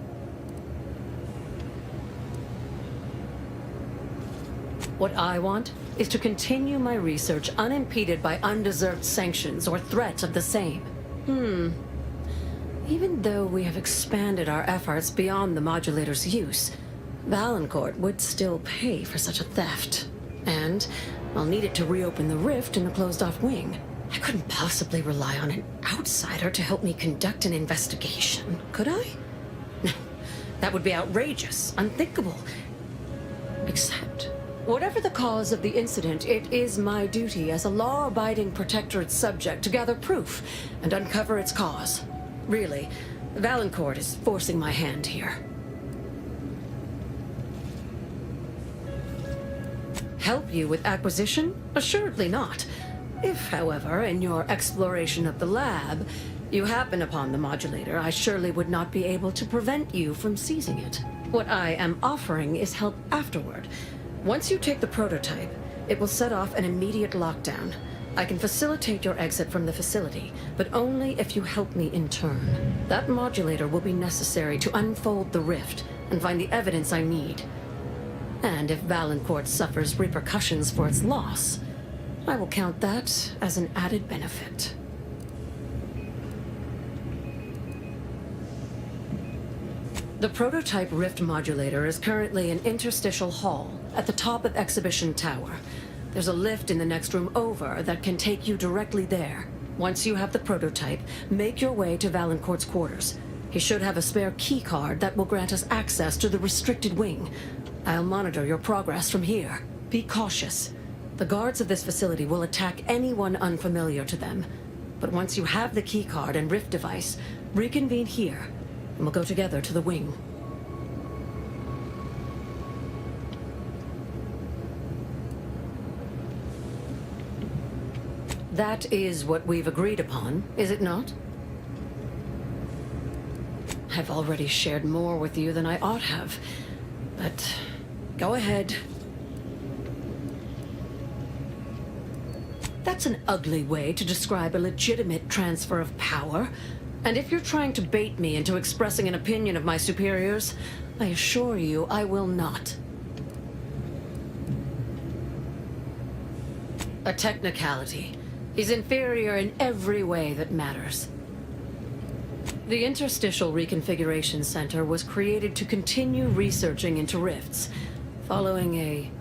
What I want is to continue my research unimpeded by undeserved sanctions or threats of the same. Even though we have expanded our efforts beyond the modulator's use, Valancourt would still pay for such a theft. And I'll need it to reopen the rift in the closed-off wing. I couldn't possibly rely on an outsider to help me conduct an investigation, could I? No, that would be outrageous, unthinkable. Except, whatever the cause of the incident, it is my duty as a law-abiding Protectorate subject to gather proof and uncover its cause. Really, Valancourt is forcing my hand here. Help you with acquisition? Assuredly not. If, however, in your exploration of the lab, you happen upon the modulator, I surely would not be able to prevent you from seizing it. What I am offering is help afterward. Once you take the prototype, it will set off an immediate lockdown. I can facilitate your exit from the facility, but only if you help me in turn. That modulator will be necessary to unfold the rift and find the evidence I need. And if Valancourt suffers repercussions for its loss, I will count that as an added benefit. The prototype rift modulator is currently in Interstitial Hall at the top of Exhibition Tower. There's a lift in the next room over that can take you directly there. Once you have the prototype, make your way to Valancourt's quarters. He should have a spare key card that will grant us access to the restricted wing. I'll monitor your progress from here. Be cautious. The guards of this facility will attack anyone unfamiliar to them. But once you have the key card and rift device, reconvene here, and we'll go together to the wing. That is what we've agreed upon, is it not? I've already shared more with you than I ought have, but go ahead. That's an ugly way to describe a legitimate transfer of power. And if you're trying to bait me into expressing an opinion of my superiors, I assure you I will not. A technicality. He's inferior in every way that matters. The Interstitial Reconfiguration Center was created to continue researching into rifts, following a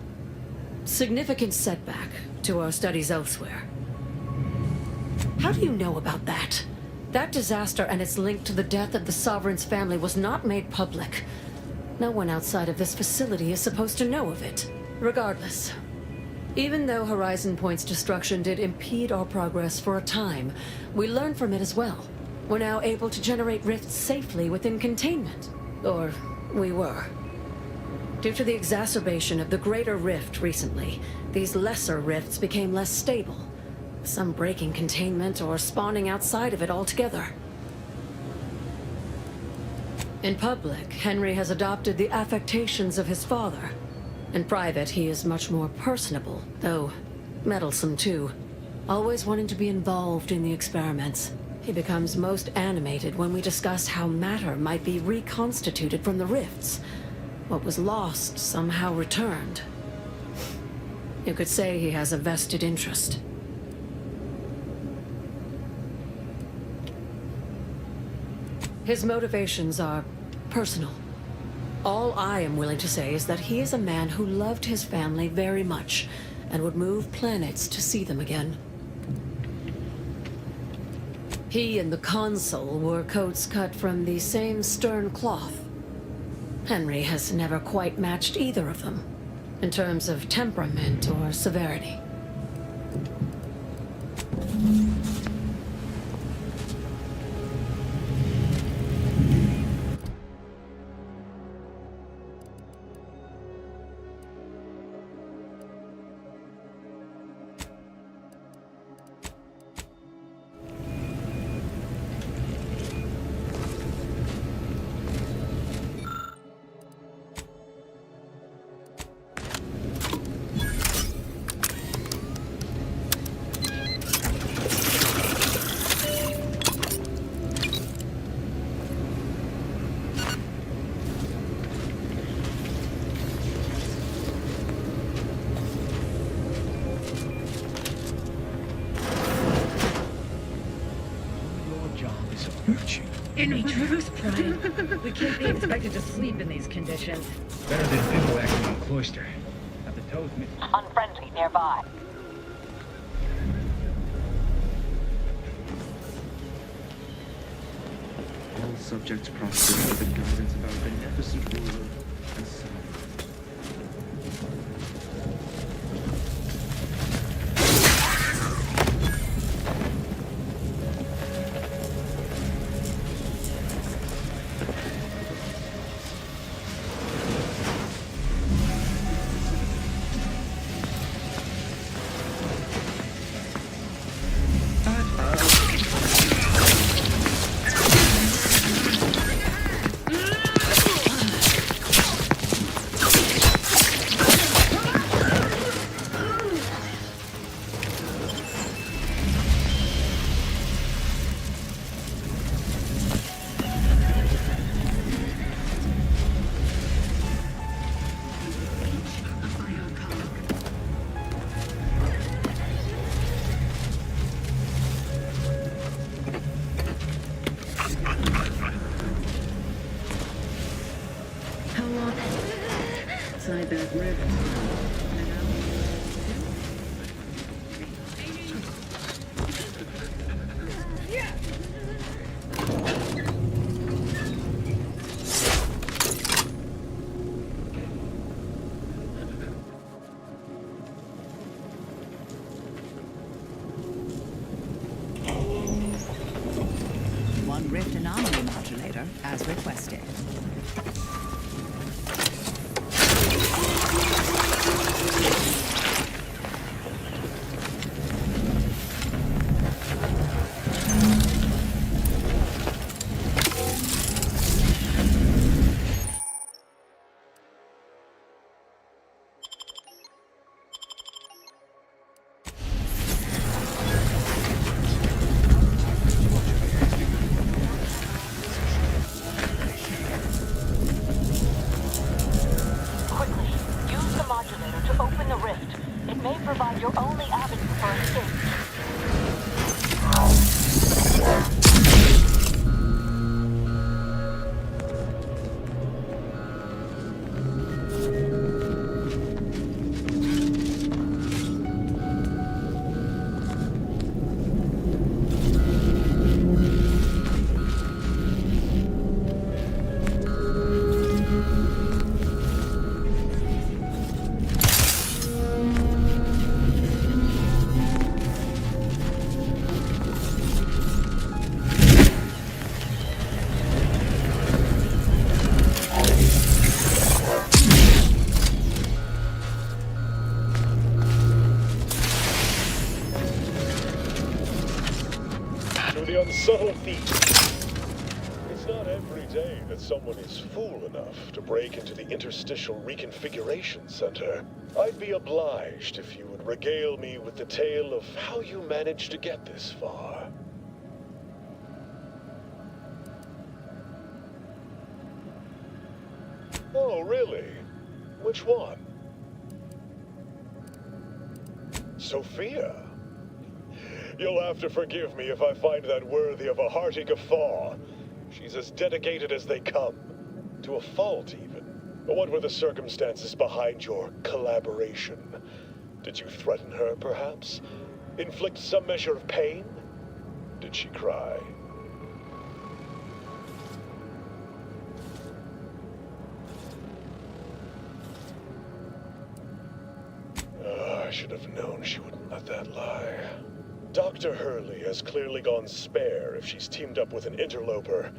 significant setback to our studies elsewhere. How do you know about that? That disaster and its link to the death of the Sovereign's family was not made public. No one outside of this facility is supposed to know of it. Regardless, even though Horizon Point's destruction did impede our progress for a time, we learned from it as well. We're now able to generate rifts safely within containment. Or, we were. Due to the exacerbation of the greater rift recently, these lesser rifts became less stable. Some breaking containment or spawning outside of it altogether. In public, Henry has adopted the affectations of his father. In private, he is much more personable, though meddlesome too. Always wanting to be involved in the experiments. He becomes most animated when we discuss how matter might be reconstituted from the rifts. What was lost somehow returned. You could say he has a vested interest. His motivations are personal. All I am willing to say is that he is a man who loved his family very much and would move planets to see them again. He and the Consul were coats cut from the same stern cloth. Henry has never quite matched either of them, in terms of temperament or severity. In truth, Prime, we can't be expected to sleep in these conditions. Better than bivouacking on Cloister. Now the toes me. Unfriendly nearby. All subjects prosper under the guidance of our beneficent ruler and son. Inside that rift. One rift anomaly modulator, as requested. Provide your only avenue for escape. Subtle thief. It's not every day that someone is fool enough to break into the Interstitial Reconfiguration Center. I'd be obliged if you would regale me with the tale of how you managed to get this far. Oh, really? Which one? Sophia? You'll have to forgive me if I find that worthy of a hearty guffaw. She's as dedicated as they come. To a fault, even. What were the circumstances behind your collaboration? Did you threaten her, perhaps? Inflict some measure of pain? Did she cry? I should have known she wouldn't let that lie. Dr. Hurley has clearly gone spare if she's teamed up with an interloper.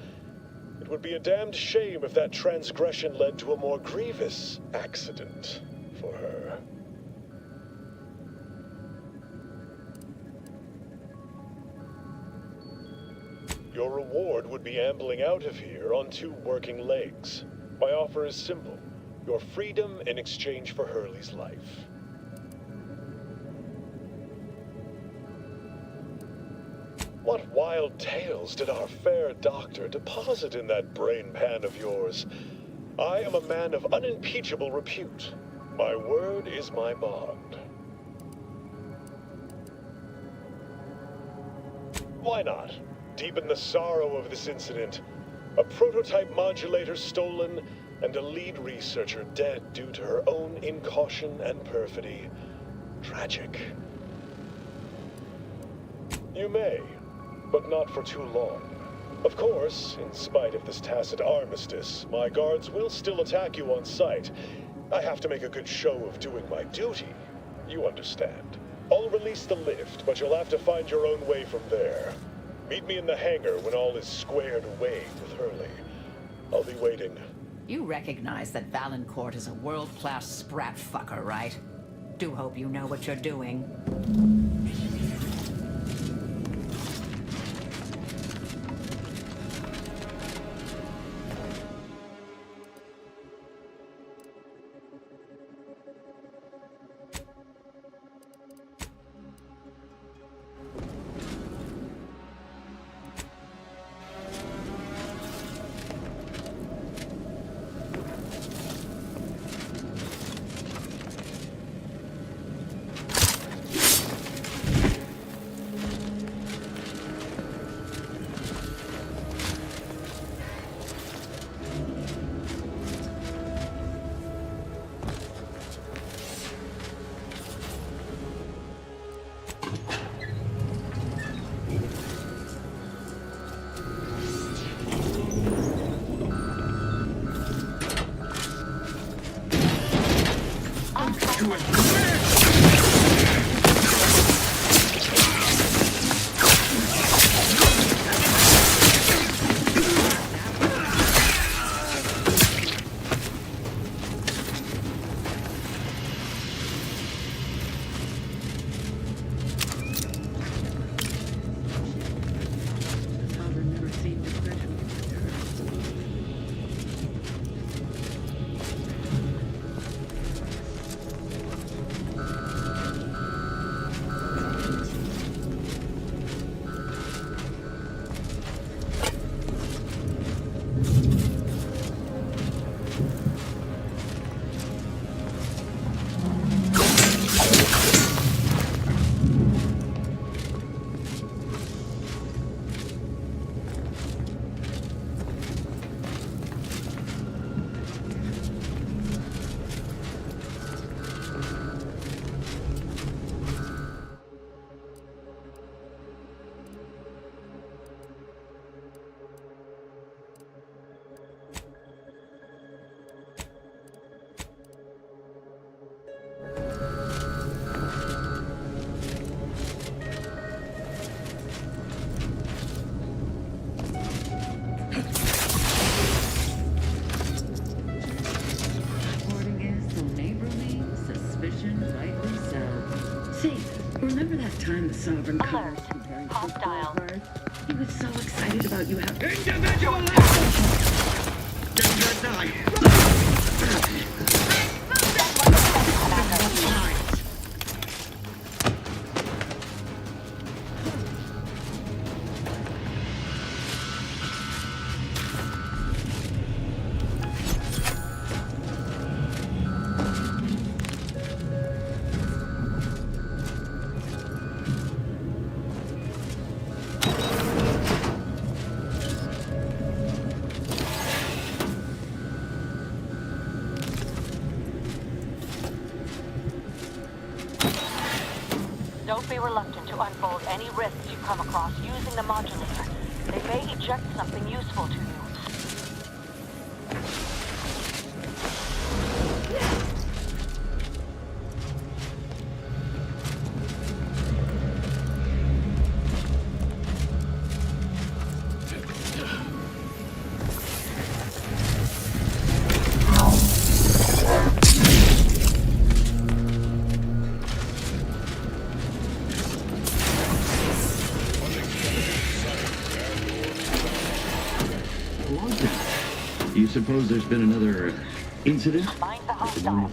It would be a damned shame if that transgression led to a more grievous accident for her. Your reward would be ambling out of here on 2 working legs. My offer is simple. Your freedom in exchange for Hurley's life. What wild tales did our fair doctor deposit in that brain pan of yours? I am a man of unimpeachable repute. My word is my bond. Why not? deep in the sorrow of this incident. A prototype modulator stolen, and a lead researcher dead due to her own incaution and perfidy. Tragic. You may, but not for too long. Of course, in spite of this tacit armistice, my guards will still attack you on sight. I have to make a good show of doing my duty. You understand. I'll release the lift, but you'll have to find your own way from there. Meet me in the hangar when all is squared away with Hurley. I'll be waiting. You recognize that Valancourt is a world-class sprat fucker, right? Do hope you know what you're doing. Time the Sovereign called you very hostile. He was so excited about you having individual Don't be reluctant to unfold any risks you come across using the modulator. They may eject something useful to you. You suppose there's been another incident? Find the hostile.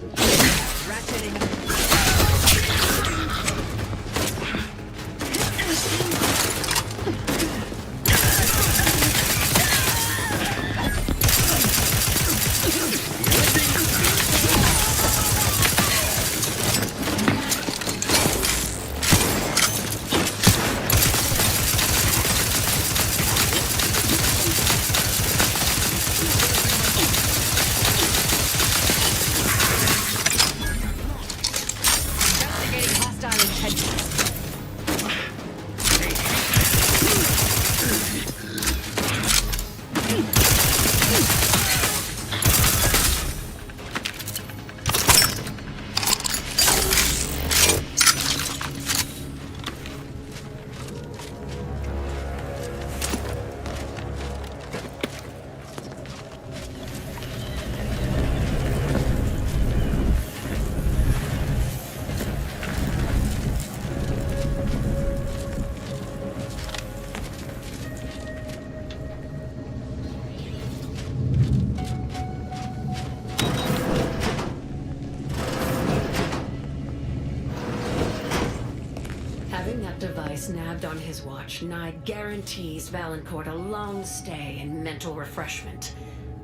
That device nabbed on his watch nigh guarantees Valancourt a long stay in mental refreshment,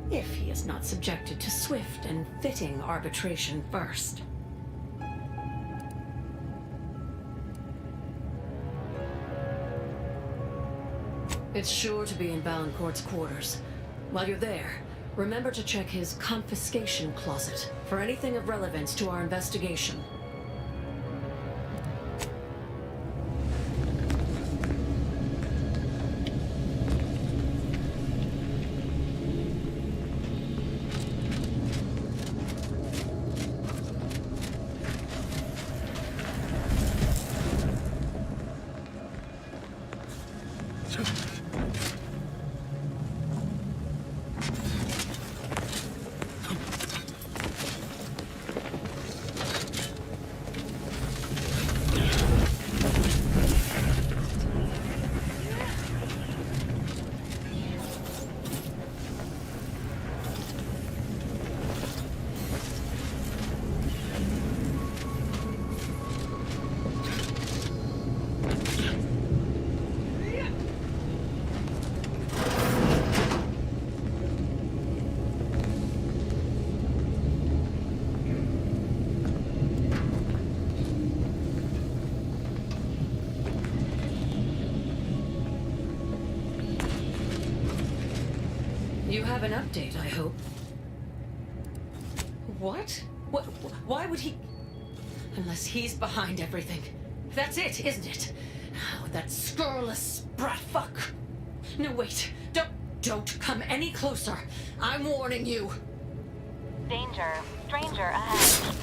if he is not subjected to swift and fitting arbitration first. It's sure to be in Valancourt's quarters. While you're there, remember to check his confiscation closet for anything of relevance to our investigation. You have an update, I hope. What? Why would he... Unless he's behind everything. That's it, isn't it? Oh, that scurrilous brat fuck. No, wait. Don't come any closer. I'm warning you. Danger. Stranger ahead.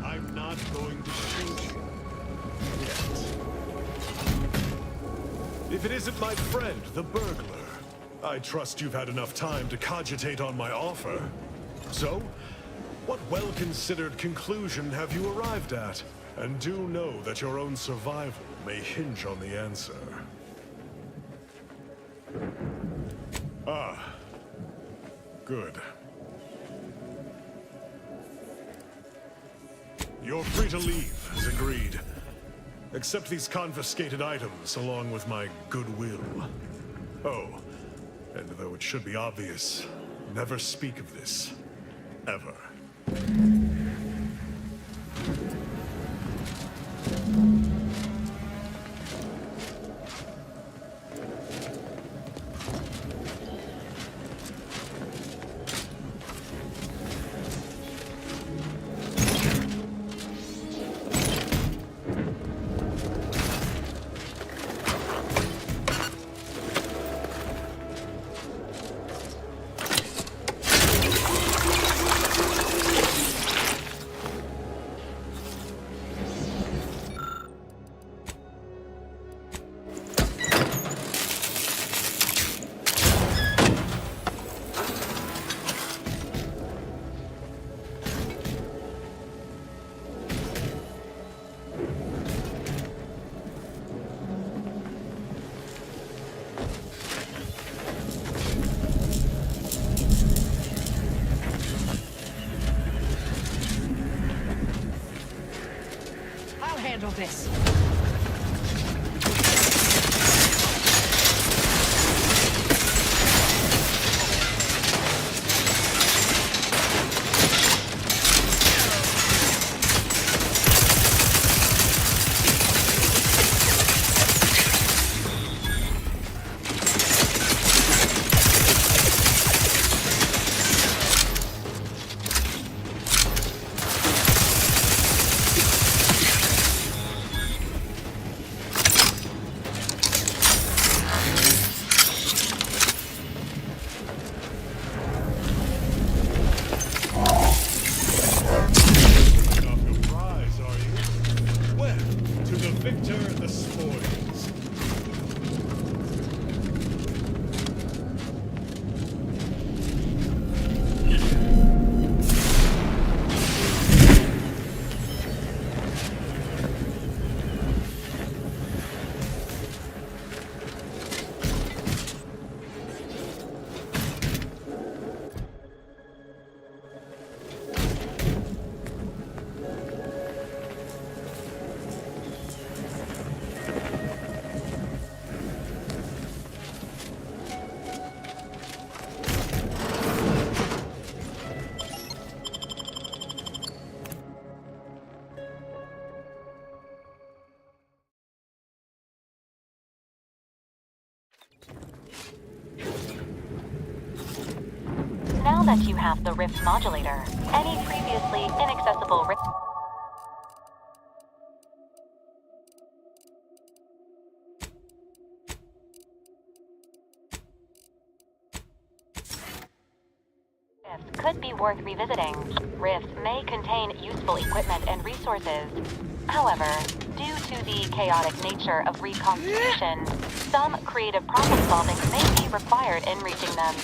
I'm not going to shoot you. Yet. If it isn't my friend, the burglar, I trust you've had enough time to cogitate on my offer. So, what well-considered conclusion have you arrived at? And do know that your own survival may hinge on the answer. Ah. Good. You're free to leave, as agreed. Accept these confiscated items along with my goodwill. Oh, and though it should be obvious, never speak of this. Ever. Handle this. Now that you have the Rift modulator, any previously inaccessible Rift... could be worth revisiting. Rifts may contain useful equipment and resources. However, due to the chaotic nature of reconstitution, some creative problem solving may be required in reaching them.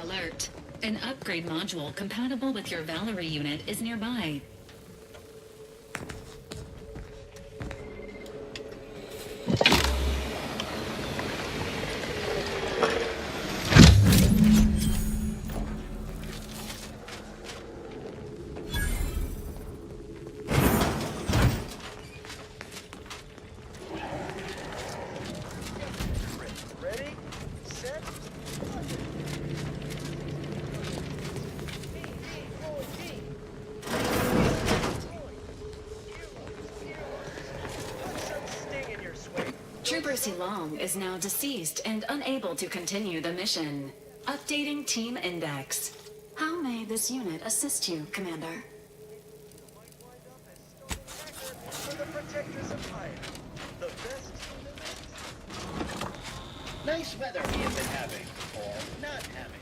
Alert. An upgrade module compatible with your Valerie unit is nearby. Trooper Long is now deceased and unable to continue the mission. Updating Team Index. How may this unit assist you, Commander? For the Protectors of Fire, the best. Nice weather we have been having, or not having.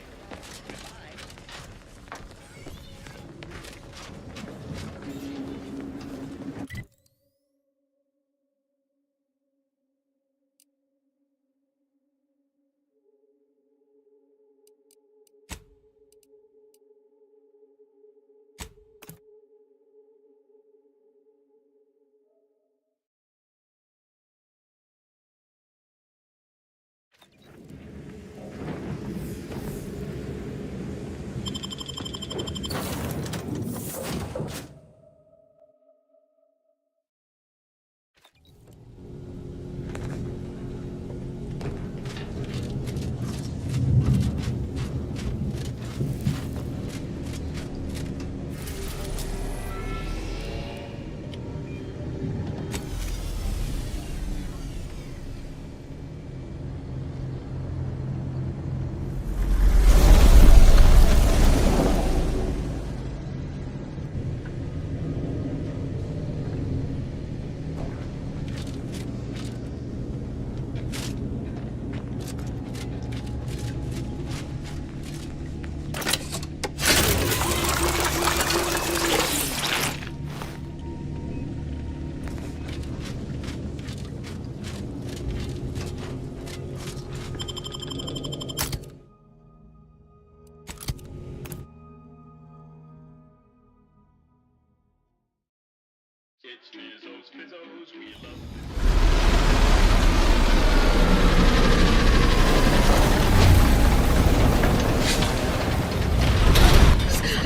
It's Mizzos, Mizzos, we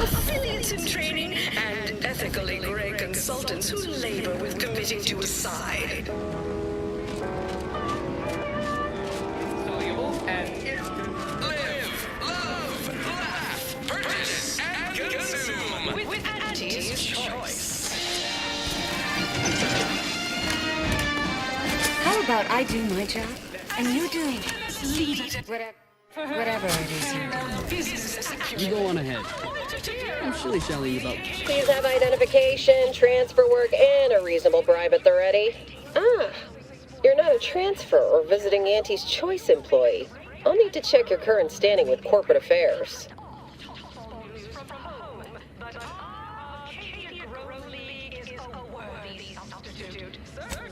love affiliates in training, and ethically gray consultants who labor with committing to a side. Live, love, laugh, purchase, and consume with Auntie's Choice. How about I do my job, and you doing whatever it is you're doing? You go on ahead. I'm surely telling you about... Please have identification, transfer work, and a reasonable bribe at the ready. Ah, you're not a transfer or visiting Auntie's Choice employee. I'll need to check your current standing with corporate affairs.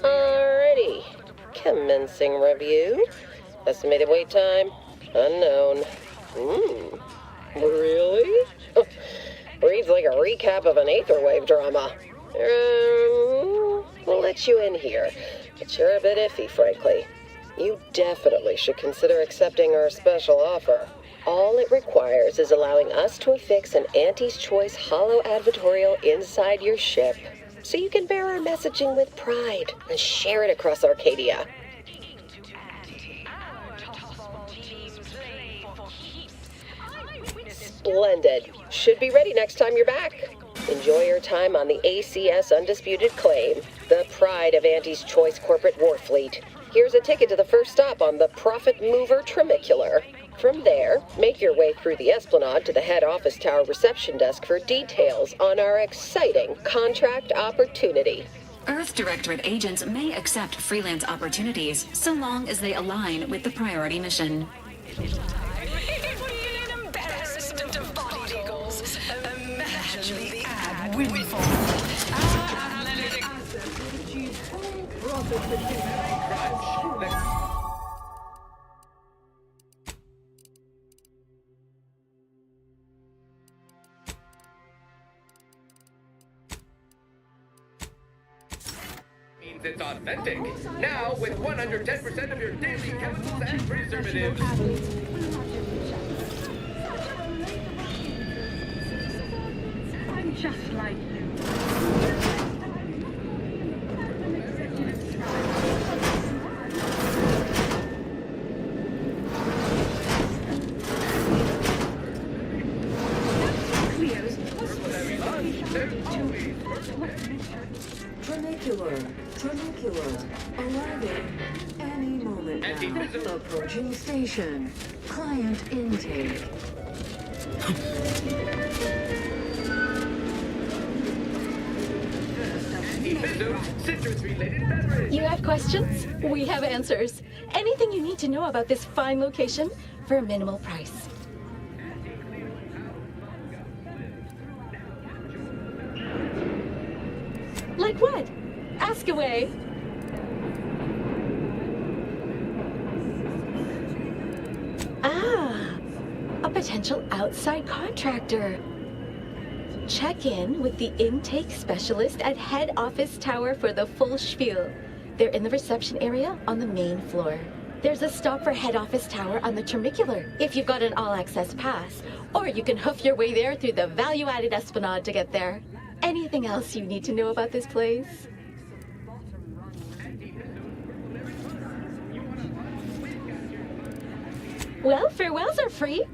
Alrighty. Commencing review. Estimated wait time? Unknown. Really? recap of an Aetherwave drama. We'll let you in here, but you're a bit iffy, frankly. You definitely should consider accepting our special offer. All it requires is allowing us to affix an Auntie's Choice holo advertorial inside your ship, so you can bear our messaging with pride and share it across Arcadia. Splendid. Should be ready next time you're back. Enjoy your time on the ACS Undisputed Claim, the pride of Auntie's Choice corporate war fleet. Here's a ticket to the first stop on the Profit Mover Trimicular. From there, make your way through the Esplanade to the head office tower reception desk for details on our exciting contract opportunity. Earth Directorate agents may accept freelance opportunities so long as they align with the priority mission. Embarrassment of bodied eagles. Imagine the ad windfall. Means it's authentic. Now with 110% of your daily capsules and preservatives. I'm just like you. Trimicular. Arriving any moment now. Approaching station. Client intake. You have questions? We have answers. Anything you need to know about this fine location for a minimal price. Like what? Ask away. Ah, a potential outside contractor. Check in with the intake specialist at head office tower for the full spiel. They're in the reception area on the main floor. There's a stop for head office tower on the Trimicular if you've got an all-access pass, or you can hoof your way there through the value-added Esplanade to get there. Anything else you need to know about this place? Well, farewells are free.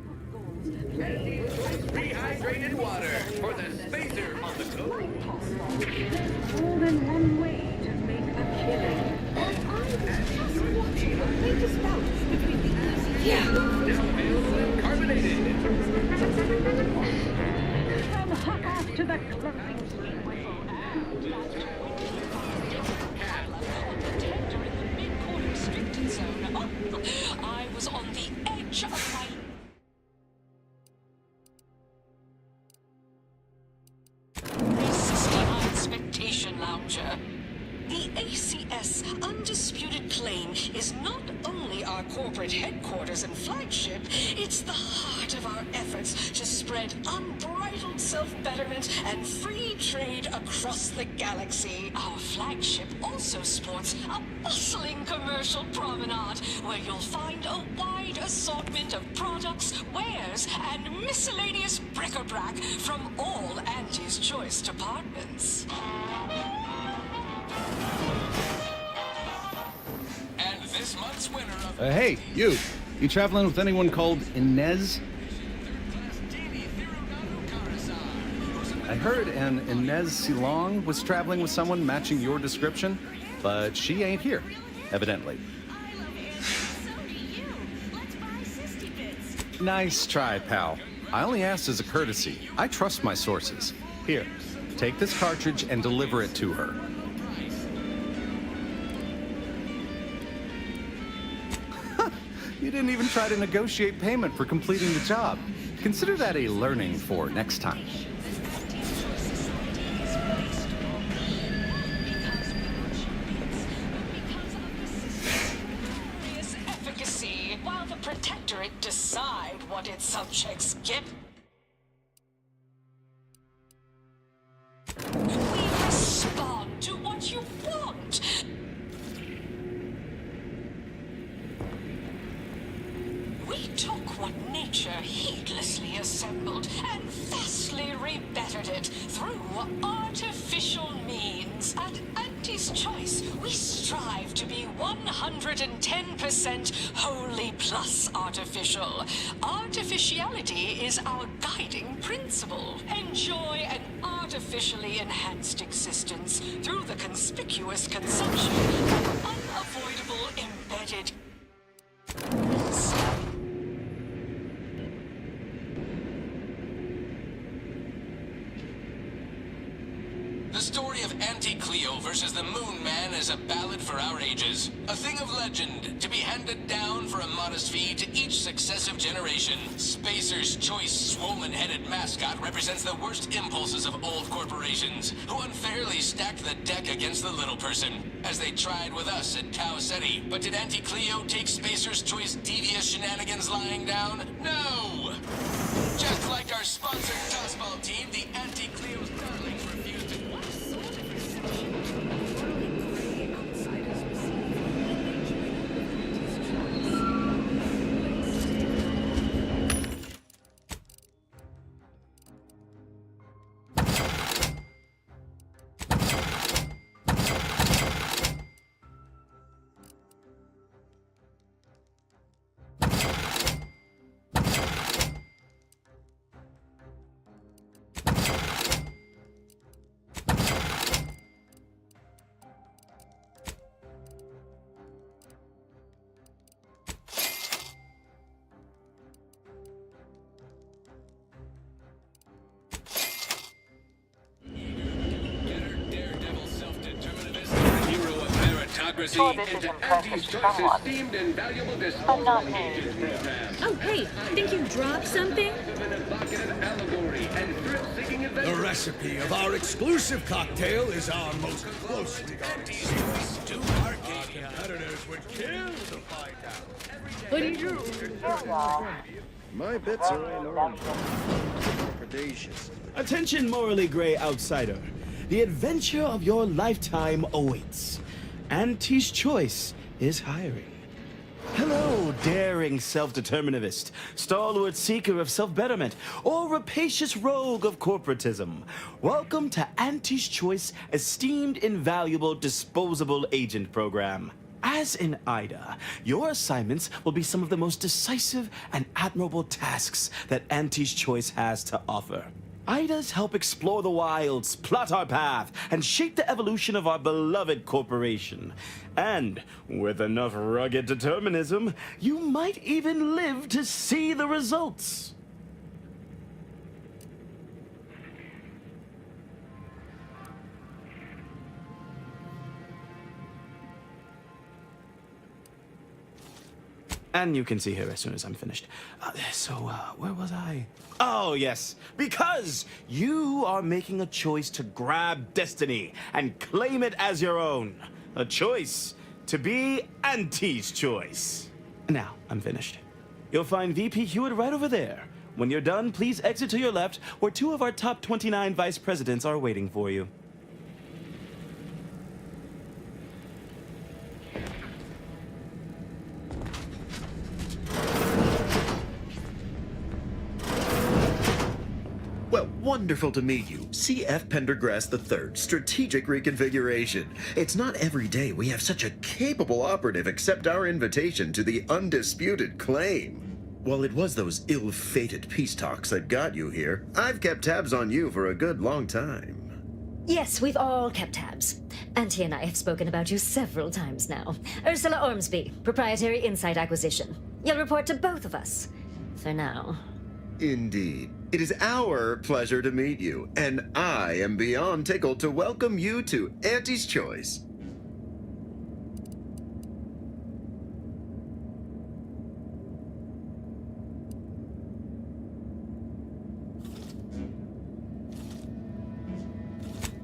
Rehydrated water for the spacer on the go. There's more than one way to make a killing. Make a spout between the easy and carbonated. Come hop off to the clothing I was on the edge of my... Resisting my expectation, lounger. The ACS Undisputed Claim is not only our corporate headquarters and flagship, it's the heart of our efforts to spread unbridled self-betterment and free trade across the galaxy. Our flagship also sports a bustling commercial promenade where you'll find a wide assortment of products, wares, and miscellaneous bric-a-brac from all Auntie's Choice departments. And this month's winner of... Hey, you traveling with anyone called Inez? I heard an Inez Silong was traveling with someone matching your description, but she ain't here, evidently. Nice try, pal. I only asked as a courtesy. I trust my sources. Here, take this cartridge and deliver it to her. You didn't even try to negotiate payment for completing the job. Consider that a learning for next time. Efficacy, while the Protectorate decide what its subjects get. through artificial means. At Auntie's Choice, we strive to be 110% wholly plus artificial. Artificiality is our guiding principle. Enjoy an artificially enhanced existence through the conspicuous consumption of unavoidable embedded. The story of Auntie Cleo versus the Moon Man is a ballad for our ages. A thing of legend, to be handed down for a modest fee to each successive generation. Spacer's Choice swollen-headed mascot represents the worst impulses of old corporations, who unfairly stacked the deck against the little person, as they tried with us at Tau Ceti. But did Auntie Cleo take Spacer's Choice devious shenanigans lying down? No! Just like our sponsored tossball team, the Auntie Cleo's darlings refused to... Into Auntie's Choice esteemed and valuable disposable agent program. Oh, hey, think you dropped something? The recipe of our exclusive cocktail is our most closely guarded secret. Our competitors would kill to find out. What do you do? My bits are enormous. Predacious. Attention, morally gray outsider. The adventure of your lifetime awaits. Auntie's Choice is hiring. Hello, daring self-determinivist, stalwart seeker of self-betterment, or rapacious rogue of corporatism. Welcome to Auntie's Choice Esteemed Invaluable Disposable Agent Program. As in IDA, your assignments will be some of the most decisive and admirable tasks that Auntie's Choice has to offer. IDAs help explore the wilds, plot our path, and shape the evolution of our beloved corporation. And with enough rugged determinism, you might even live to see the results. And you can see her as soon as I'm finished. Where was I? Oh, yes. Because you are making a choice to grab destiny and claim it as your own. A choice to be Auntie's Choice. Now, I'm finished. You'll find VP Hewitt right over there. When you're done, please exit to your left, where 2 of our top 29 vice presidents are waiting for you. Well, wonderful to meet you. C.F. Pendergrass III, Strategic Reconfiguration. It's not every day we have such a capable operative accept our invitation to the undisputed claim. While it was those ill-fated peace talks that got you here, I've kept tabs on you for a good long time. Yes, we've all kept tabs. Auntie and I have spoken about you several times now. Ursula Ormsby, Proprietary Insight Acquisition. You'll report to both of us. For now. Indeed. It is our pleasure to meet you, and I am beyond tickled to welcome you to Auntie's Choice.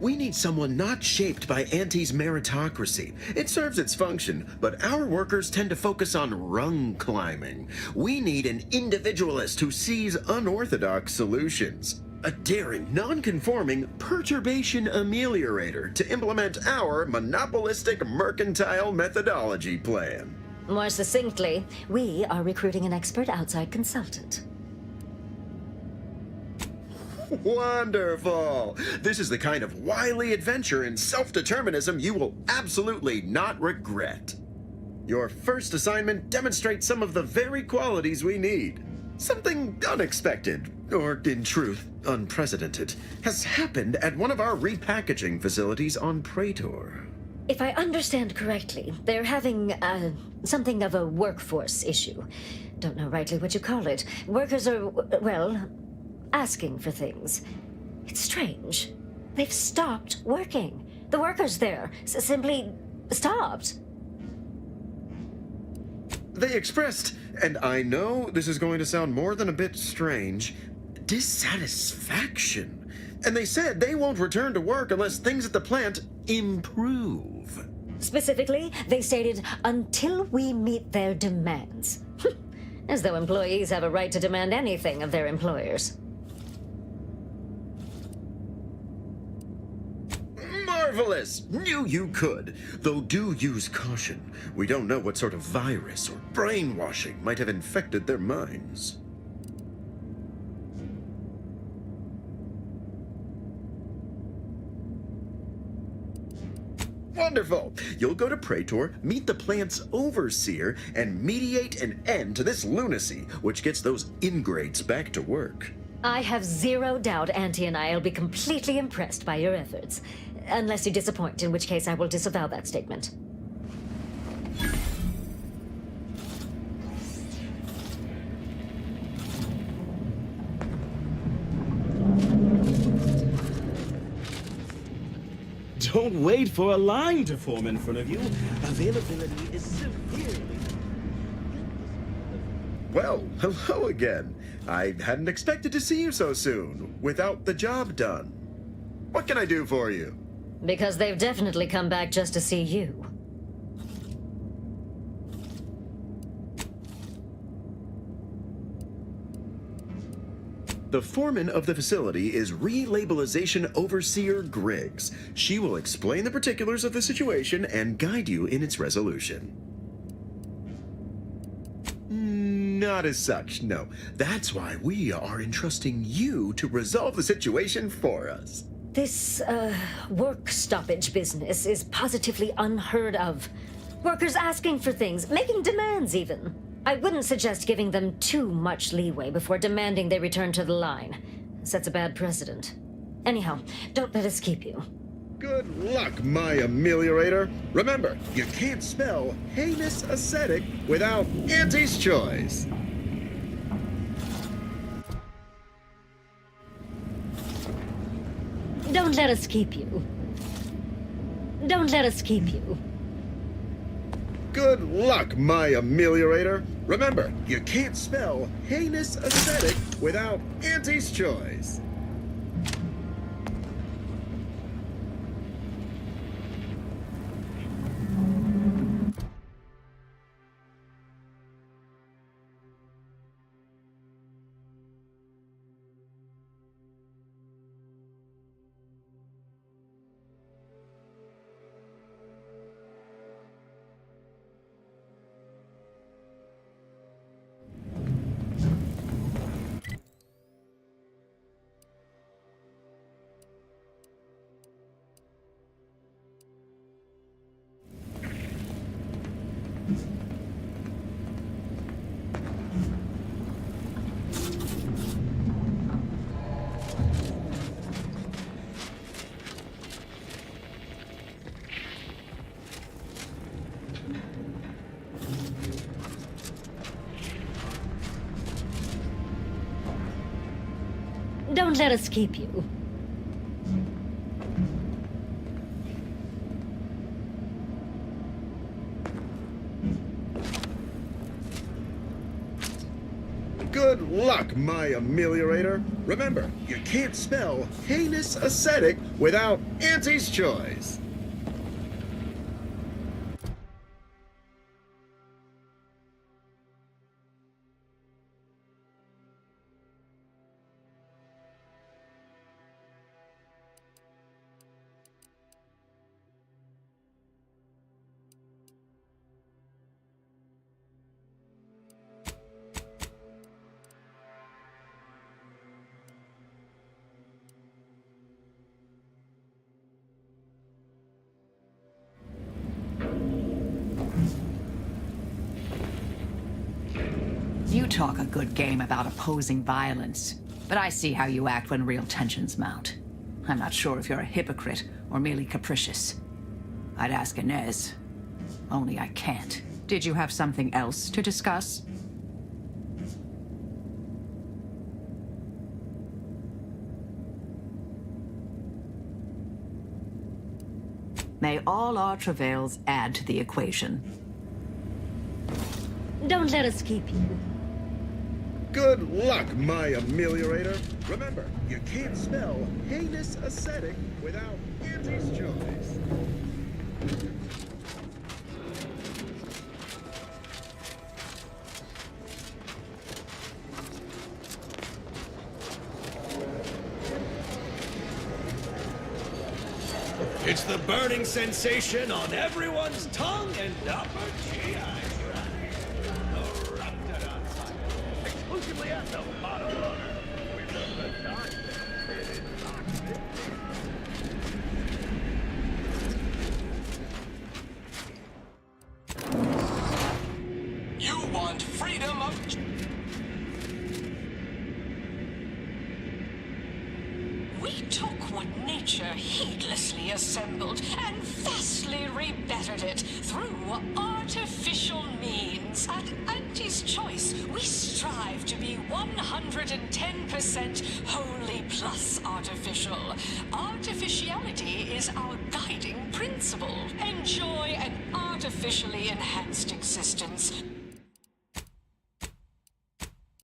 We need someone not shaped by Auntie's meritocracy. It serves its function, but our workers tend to focus on rung climbing. We need an individualist who sees unorthodox solutions. A daring, non-conforming perturbation ameliorator to implement our monopolistic mercantile methodology plan. More succinctly, we are recruiting an expert outside consultant. Wonderful! This is the kind of wily adventure in self-determinism you will absolutely not regret. Your first assignment demonstrates some of the very qualities we need. Something unexpected, or in truth, unprecedented, has happened at one of our repackaging facilities on Praetor. If I understand correctly, they're having, something of a workforce issue. Don't know rightly what you call it. Workers are, well, asking for things. It's strange. They've stopped working. The workers there simply stopped. They expressed, and I know this is going to sound more than a bit strange, dissatisfaction. And they said they won't return to work unless things at the plant improve. Specifically, they stated, until we meet their demands. As though employees have a right to demand anything of their employers. Marvelous! Knew you could. Though do use caution. We don't know what sort of virus or brainwashing might have infected their minds. Wonderful! You'll go to Praetor, meet the plant's overseer, and mediate an end to this lunacy, which gets those ingrates back to work. I have zero doubt Auntie and I will be completely impressed by your efforts. Unless you disappoint, in which case I will disavow that statement. Don't wait for a line to form in front of you. Availability is severely... Well, hello again. I hadn't expected to see you so soon, without the job done. What can I do for you? Because they've definitely come back just to see you. The foreman of the facility is Relabelization Overseer Griggs. She will explain the particulars of the situation and guide you in its resolution. Not as such, no. That's why we are entrusting you to resolve the situation for us. This, work stoppage business is positively unheard of. Workers asking for things, making demands even. I wouldn't suggest giving them too much leeway before demanding they return to the line. Sets a bad precedent. Anyhow, don't let us keep you. Good luck, my ameliorator. Remember, you can't spell heinous ascetic without Auntie's choice. Don't let us keep you. Don't let us keep you. Good luck, my ameliorator. Remember, you can't spell heinous ascetic without Auntie's choice. Don't let us keep you. Good luck, my ameliorator. Remember, you can't spell heinous ascetic without Auntie's choice. talk a good game about opposing violence, but I see how you act when real tensions mount. I'm not sure if you're a hypocrite or merely capricious. I'd ask Inez, only I can't. Did you have something else to discuss? May all our travails add to the equation. Don't let us keep you. Good luck, my ameliorator. Remember, you can't spell heinous ascetic without Auntie's choice. It's the burning sensation on everyone's tongue and upper GI tract. Erupted outside. Exclusively at the bottom runner. We've done the dark. It is toxic. You want freedom of... We took what nature heedlessly assembled and vastly rebettered it through artificial means. At Auntie's Choice, we strive to be 110% wholly plus artificial. Artificiality is our guiding principle. Enjoy an artificially enhanced existence.